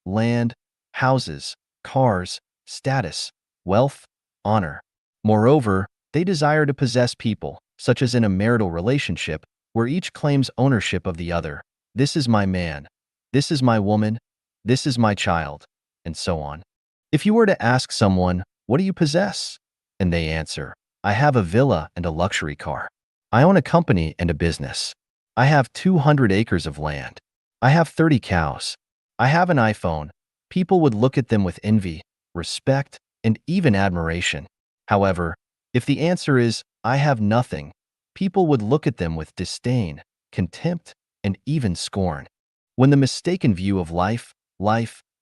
land, houses, cars, status, wealth, honor. Moreover, they desire to possess people, such as in a marital relationship, where each claims ownership of the other. This is my man. This is my woman. This is my child, and so on. If you were to ask someone, "What do you possess?" and they answer, "I have a villa and a luxury car. I own a company and a business. I have 200 acres of land. I have 30 cows. I have an iPhone," people would look at them with envy, respect, and even admiration. However, if the answer is, "I have nothing," people would look at them with disdain, contempt, and even scorn. When the mistaken view of life,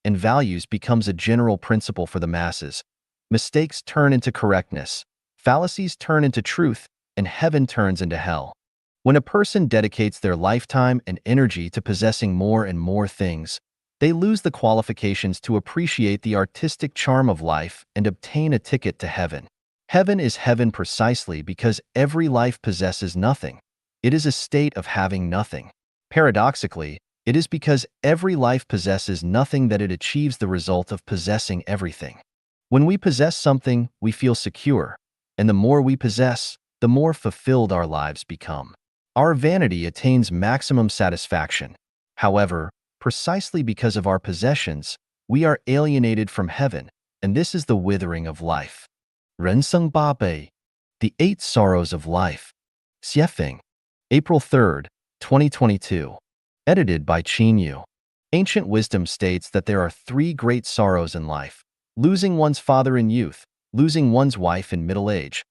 and values becomes a general principle for the masses, mistakes turn into correctness, fallacies turn into truth, and heaven turns into hell. When a person dedicates their lifetime and energy to possessing more and more things, they lose the qualifications to appreciate the artistic charm of life and obtain a ticket to heaven. Heaven is heaven precisely because every life possesses nothing. It is a state of having nothing. Paradoxically, it is because every life possesses nothing that it achieves the result of possessing everything. When we possess something, we feel secure, and the more we possess, the more fulfilled our lives become. Our vanity attains maximum satisfaction. However, precisely because of our possessions, we are alienated from heaven, and this is the withering of life. 人生八悲, The Eight Sorrows of Life. Xiefeng. April 3rd, 2022. Edited by Qin Yu. Ancient wisdom states that there are three great sorrows in life: losing one's father in youth, losing one's wife in middle age,